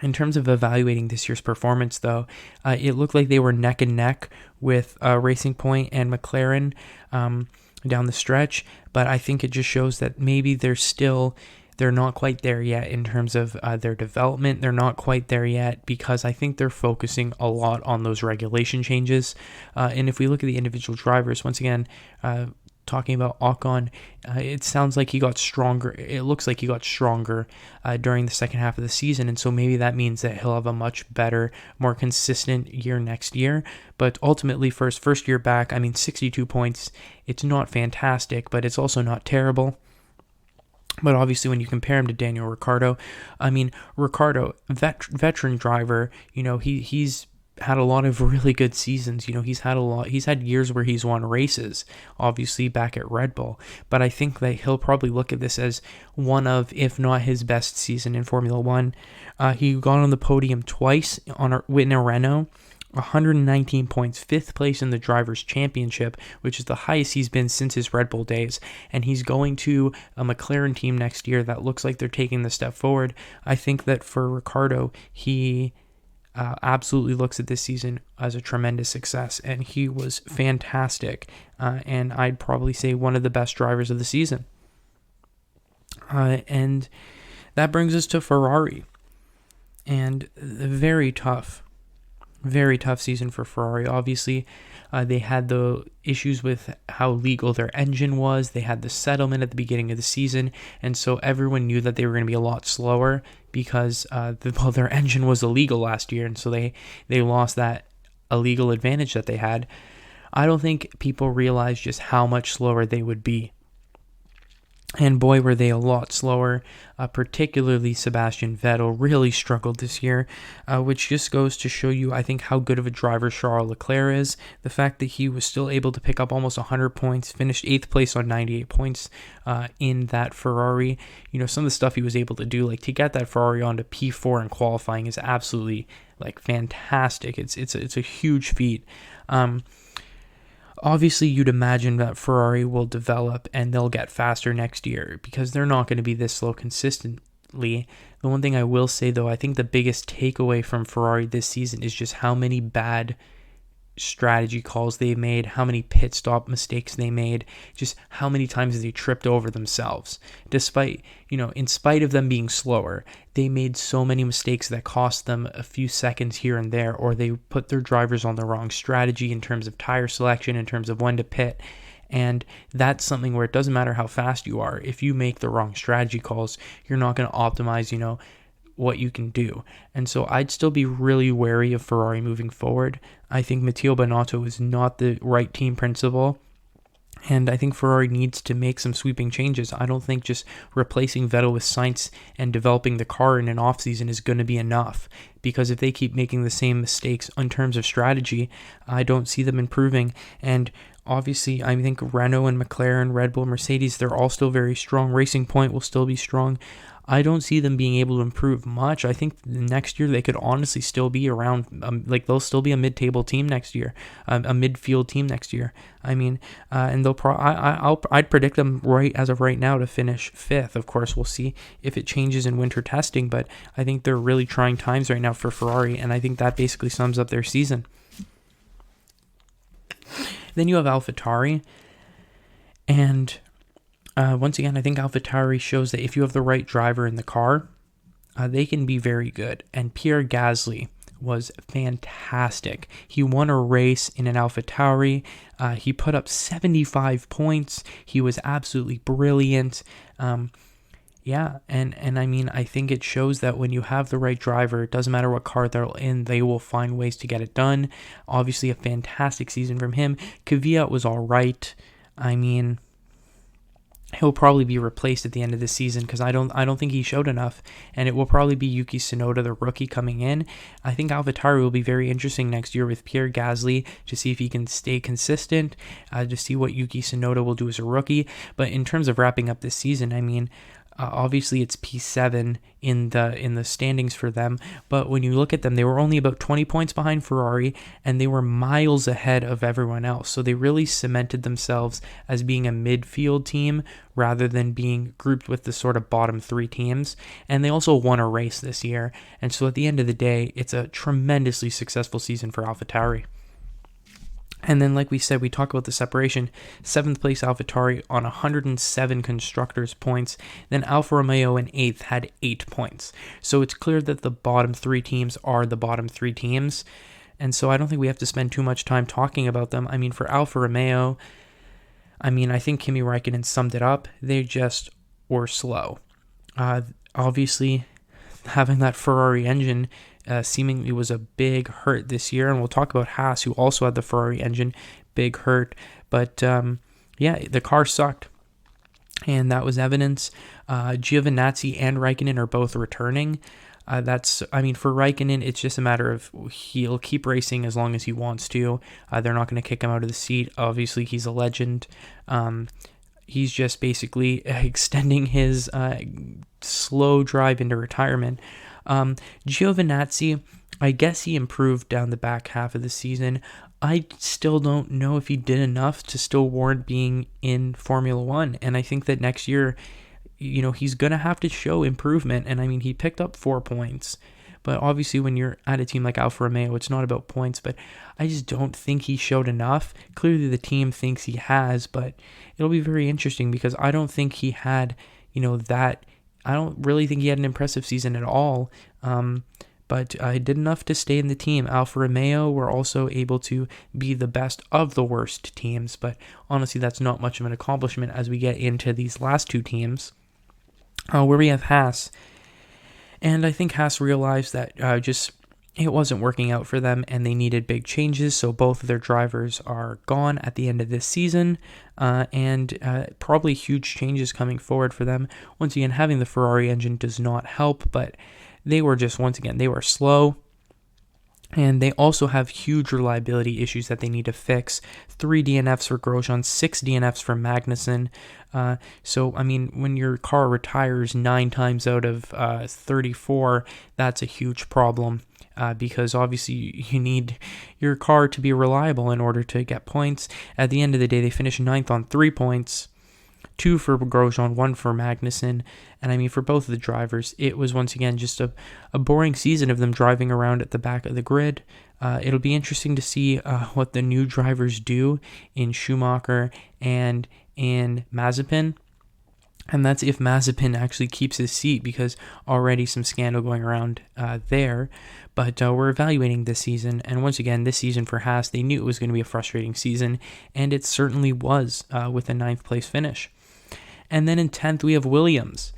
In terms of evaluating this year's performance, though, it looked like they were neck and neck with Racing Point and McLaren down the stretch, but I think it just shows that maybe they're not quite there yet in terms of their development. They're not quite there yet because I think they're focusing a lot on those regulation changes. And if we look at the individual drivers, once again, talking about Ocon, it sounds like he got stronger. It looks like he got stronger during the second half of the season, and so maybe that means that he'll have a much better, more consistent year next year. But ultimately, for his first year back, 62 points, it's not fantastic, but it's also not terrible. But obviously, when you compare him to Daniel Ricciardo, Ricciardo, veteran driver, he's had a lot of really good seasons. He's had years where he's won races, obviously back at Red Bull. But I think that he'll probably look at this as one of, if not his best season in Formula One. He got on the podium twice in a Renault. 119 points, 5th place in the Drivers' Championship, which is the highest he's been since his Red Bull days. And he's going to a McLaren team next year that looks like they're taking the step forward. I think that for Ricciardo, he absolutely looks at this season as a tremendous success, and he was fantastic. And I'd probably say one of the best drivers of the season. And that brings us to Ferrari. And very tough season for Ferrari. Obviously, they had the issues with how legal their engine was. They had the settlement at the beginning of the season, and so everyone knew that they were going to be a lot slower because their engine was illegal last year, and so they lost that illegal advantage that they had. I don't think people realized just how much slower they would be. And boy, were they a lot slower, particularly Sebastian Vettel really struggled this year, which just goes to show you, I think, how good of a driver Charles Leclerc is. The fact that he was still able to pick up almost 100 points, finished 8th place on 98 points in that Ferrari. You know, some of the stuff he was able to do, like to get that Ferrari onto P4 in qualifying is absolutely, like, fantastic. It's a huge feat. Obviously, you'd imagine that Ferrari will develop and they'll get faster next year because they're not going to be this slow consistently. The one thing I will say, though, I think the biggest takeaway from Ferrari this season is just how many bad strategy calls they made, how many pit stop mistakes they made, just how many times they tripped over themselves. Despite, in spite of them being slower, they made so many mistakes that cost them a few seconds here and there, or they put their drivers on the wrong strategy in terms of tire selection, in terms of when to pit. And that's something where it doesn't matter how fast you are. If you make the wrong strategy calls, you're not going to optimize, what you can do. And so I'd still be really wary of Ferrari moving forward. I think Matteo Binotto is not the right team principal, and I think Ferrari needs to make some sweeping changes. I don't think just replacing Vettel with Sainz and developing the car in an offseason is going to be enough, because if they keep making the same mistakes in terms of strategy, I don't see them improving. And obviously, I think Renault and McLaren, Red Bull, Mercedes, they're all still very strong. Racing Point will still be strong. I don't see them being able to improve much. I think next year they could honestly still be around, they'll still be a mid-table team next year, a midfield team next year. I mean, and they'll I'd predict them as of right now to finish 5th. Of course, we'll see if it changes in winter testing, but I think they're really trying times right now for Ferrari, and I think that basically sums up their season. Then you have AlphaTauri, and once again, I think AlphaTauri shows that if you have the right driver in the car, they can be very good. And Pierre Gasly was fantastic. He won a race in an AlphaTauri. He put up 75 points. He was absolutely brilliant. And I mean, I think it shows that when you have the right driver, it doesn't matter what car they're in, they will find ways to get it done. Obviously, a fantastic season from him. Kvyat was all right. I mean, he'll probably be replaced at the end of the season because I don't think he showed enough, and it will probably be Yuki Tsunoda, the rookie, coming in. I think AlphaTauri will be very interesting next year with Pierre Gasly to see if he can stay consistent, to see what Yuki Tsunoda will do as a rookie. But in terms of wrapping up this season, I mean, obviously it's P7 in the standings for them, but when you look at them, they were only about 20 points behind Ferrari, and they were miles ahead of everyone else. So they really cemented themselves as being a midfield team rather than being grouped with the sort of bottom 3 teams. And they also won a race this year. And so at the end of the day, it's a tremendously successful season for AlphaTauri. And then, like we said, we talk about the separation. 7th place AlphaTauri on 107 constructors' points. Then Alfa Romeo in 8th had 8 points. So it's clear that the bottom 3 teams are the bottom 3 teams. And so I don't think we have to spend too much time talking about them. I mean, for Alfa Romeo, I think Kimi Räikkönen summed it up. They just were slow. Obviously, having that Ferrari engine seemingly was a big hurt this year, and we'll talk about Haas, who also had the Ferrari engine, big hurt. But the car sucked, and that was evidence. Giovinazzi and Räikkönen are both returning. For Räikkönen, it's just a matter of he'll keep racing as long as he wants to. They're not going to kick him out of the seat. Obviously, he's a legend. He's just basically extending his slow drive into retirement. Giovinazzi, I guess he improved down the back half of the season. I still don't know if he did enough to still warrant being in Formula One. And I think that next year, he's going to have to show improvement. And I mean, he picked up 4 points. But obviously, when you're at a team like Alfa Romeo, it's not about points. But I just don't think he showed enough. Clearly, the team thinks he has. But it'll be very interesting because I don't think he had, that. I don't really think he had an impressive season at all. But I did enough to stay in the team. Alfa Romeo were also able to be the best of the worst teams. But honestly, that's not much of an accomplishment as we get into these last two teams, where we have Haas. And I think Haas realized that it wasn't working out for them and they needed big changes. So both of their drivers are gone at the end of this season, and probably huge changes coming forward for them. Once again, having the Ferrari engine does not help, but they were they were slow. And they also have huge reliability issues that they need to fix. 3 DNFs for Grosjean, 6 DNFs for Magnussen. So, I mean, when your car retires 9 times out of 34, that's a huge problem. Because obviously you need your car to be reliable in order to get points. At the end of the day, they finished 9th on 3 points. 2 for Grosjean, 1 for Magnussen. And I mean, for both of the drivers, it was once again just a boring season of them driving around at the back of the grid. It'll be interesting to see what the new drivers do in Schumacher and in Mazepin. And that's if Mazepin actually keeps his seat, because already some scandal going around there. But we're evaluating this season. And once again, this season for Haas, they knew it was going to be a frustrating season. And it certainly was with a 9th place finish. And then in 10th, we have Williams.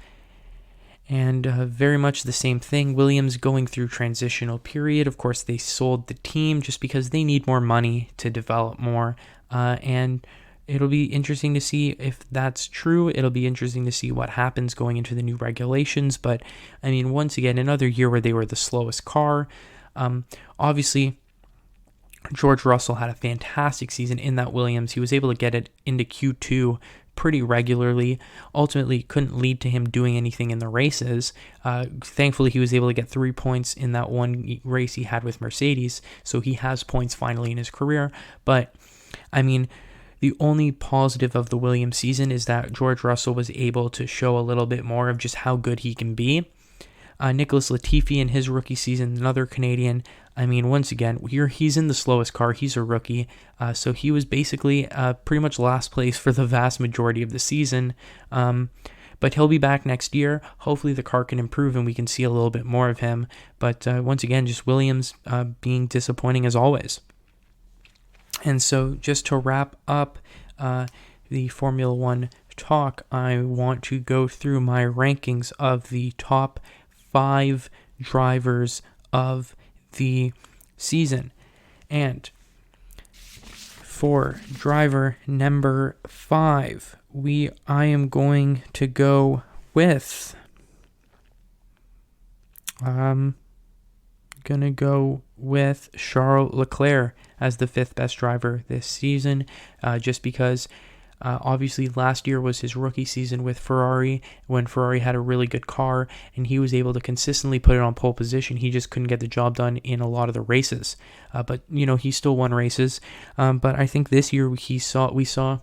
And very much the same thing. Williams going through transitional period. Of course, they sold the team just because they need more money to develop more. And it'll be interesting to see if that's true. It'll be interesting to see what happens going into the new regulations. But, I mean, once again, another year where they were the slowest car. Obviously, George Russell had a fantastic season in that Williams. He was able to get it into Q2 pretty regularly. Ultimately, couldn't lead to him doing anything in the races. Thankfully, he was able to get 3 points in that one race he had with Mercedes, so he has points finally in his career. But, I mean, the only positive of the Williams season is that George Russell was able to show a little bit more of just how good he can be. Nicholas Latifi in his rookie season, another Canadian. I mean, once again, he's in the slowest car. He's a rookie. So he was basically pretty much last place for the vast majority of the season. But he'll be back next year. Hopefully the car can improve and we can see a little bit more of him. But once again, just Williams being disappointing as always. And so just to wrap up the Formula One talk, I want to go through my rankings of the top 5 drivers of the season. And for driver number 5, I am going to go with Charles Leclerc as the 5th best driver this season, just because obviously last year was his rookie season with Ferrari, when Ferrari had a really good car and he was able to consistently put it on pole position. He just couldn't get the job done in a lot of the races, but he still won races. But I think this year we saw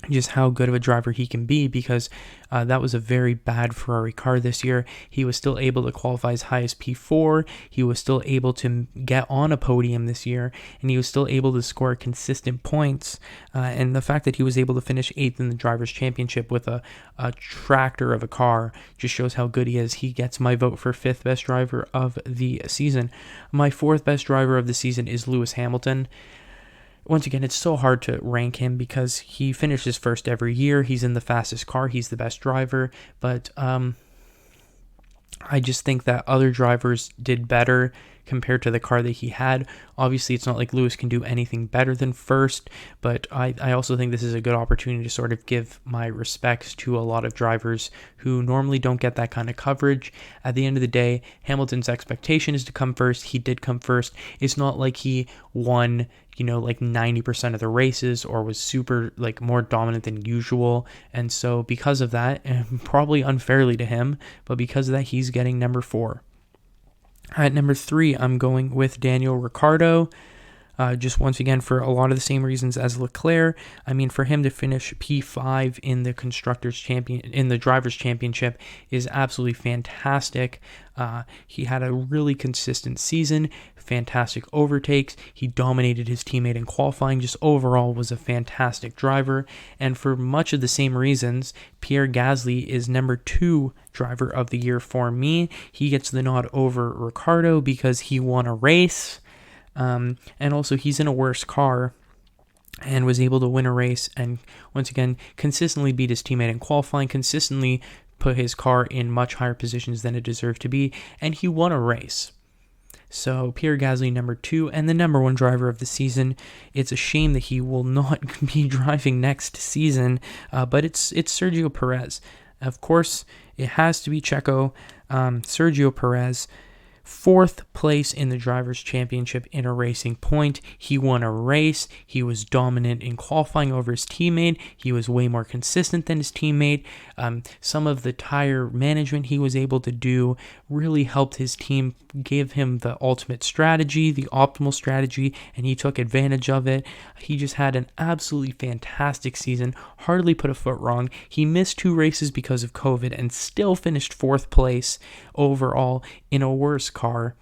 just how good of a driver he can be, because that was a very bad Ferrari car this year. He was still able to qualify as high as P4. He was still able to get on a podium this year, and he was still able to score consistent points. And the fact that he was able to finish 8th in the Drivers' Championship with a tractor of a car just shows how good he is. He gets my vote for 5th best driver of the season. My 4th best driver of the season is Lewis Hamilton. Once again, it's so hard to rank him because he finishes first every year. He's in the fastest car. He's the best driver. But I just think that other drivers did better compared to the car that he had. Obviously, it's not like Lewis can do anything better than first, but I also think this is a good opportunity to sort of give my respects to a lot of drivers who normally don't get that kind of coverage. At the end of the day, Hamilton's expectation is to come first. He did come first. It's not like he won, like 90% of the races or was super, more dominant than usual. And so because of that, probably unfairly to him, but because of that, he's getting number 4. At number 3, I'm going with Daniel Ricciardo. Just once again, for a lot of the same reasons as Leclerc. I mean, for him to finish P5 in the Drivers' Championship is absolutely fantastic. He had a really consistent season, fantastic overtakes. He dominated his teammate in qualifying. Just overall was a fantastic driver. And for much of the same reasons, Pierre Gasly is number 2 driver of the year for me. He gets the nod over Ricciardo because he won a race. And also he's in a worse car and was able to win a race and once again consistently beat his teammate in qualifying, consistently put his car in much higher positions than it deserved to be, and he won a race. So Pierre Gasly, number 2, and the number 1 driver of the season. It's a shame that he will not be driving next season, but it's Sergio Perez. Of course, it has to be Checo. Sergio Perez, 4th place in the Drivers' Championship in a Racing Point. He won a race. He was dominant in qualifying over his teammate. He was way more consistent than his teammate. Some of the tire management he was able to do really helped his team, gave him the ultimate strategy, the optimal strategy, and he took advantage of it. He just had an absolutely fantastic season, hardly put a foot wrong. He missed 2 races because of COVID and still finished 4th place overall in a worse car.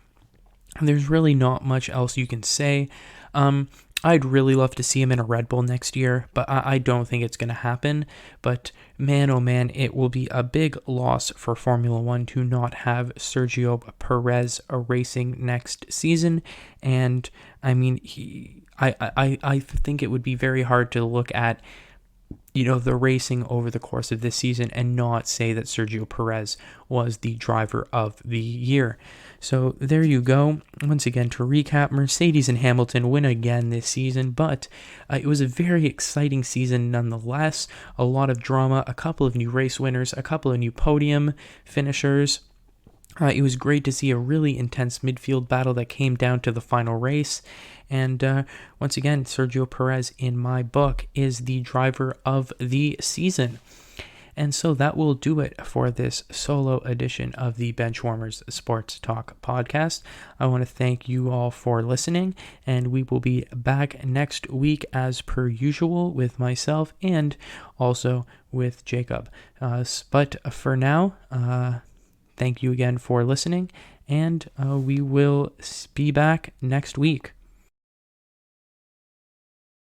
There's really not much else you can say. I'd really love to see him in a Red Bull next year, but I don't think it's going to happen. But man, oh man, it will be a big loss for Formula One to not have Sergio Perez racing next season. And I mean, I think it would be very hard to look at the racing over the course of this season and not say that Sergio Perez was the driver of the year. So there you go. Once again, to recap, Mercedes and Hamilton win again this season, but it was a very exciting season nonetheless. A lot of drama, a couple of new race winners, a couple of new podium finishers. It was great to see a really intense midfield battle that came down to the final race. And once again, Sergio Perez, in my book, is the driver of the season. And so that will do it for this solo edition of the Benchwarmers Sports Talk podcast. I want to thank you all for listening, and we will be back next week as per usual with myself and also with Jacob. But for now, thank you again for listening, and we will be back next week.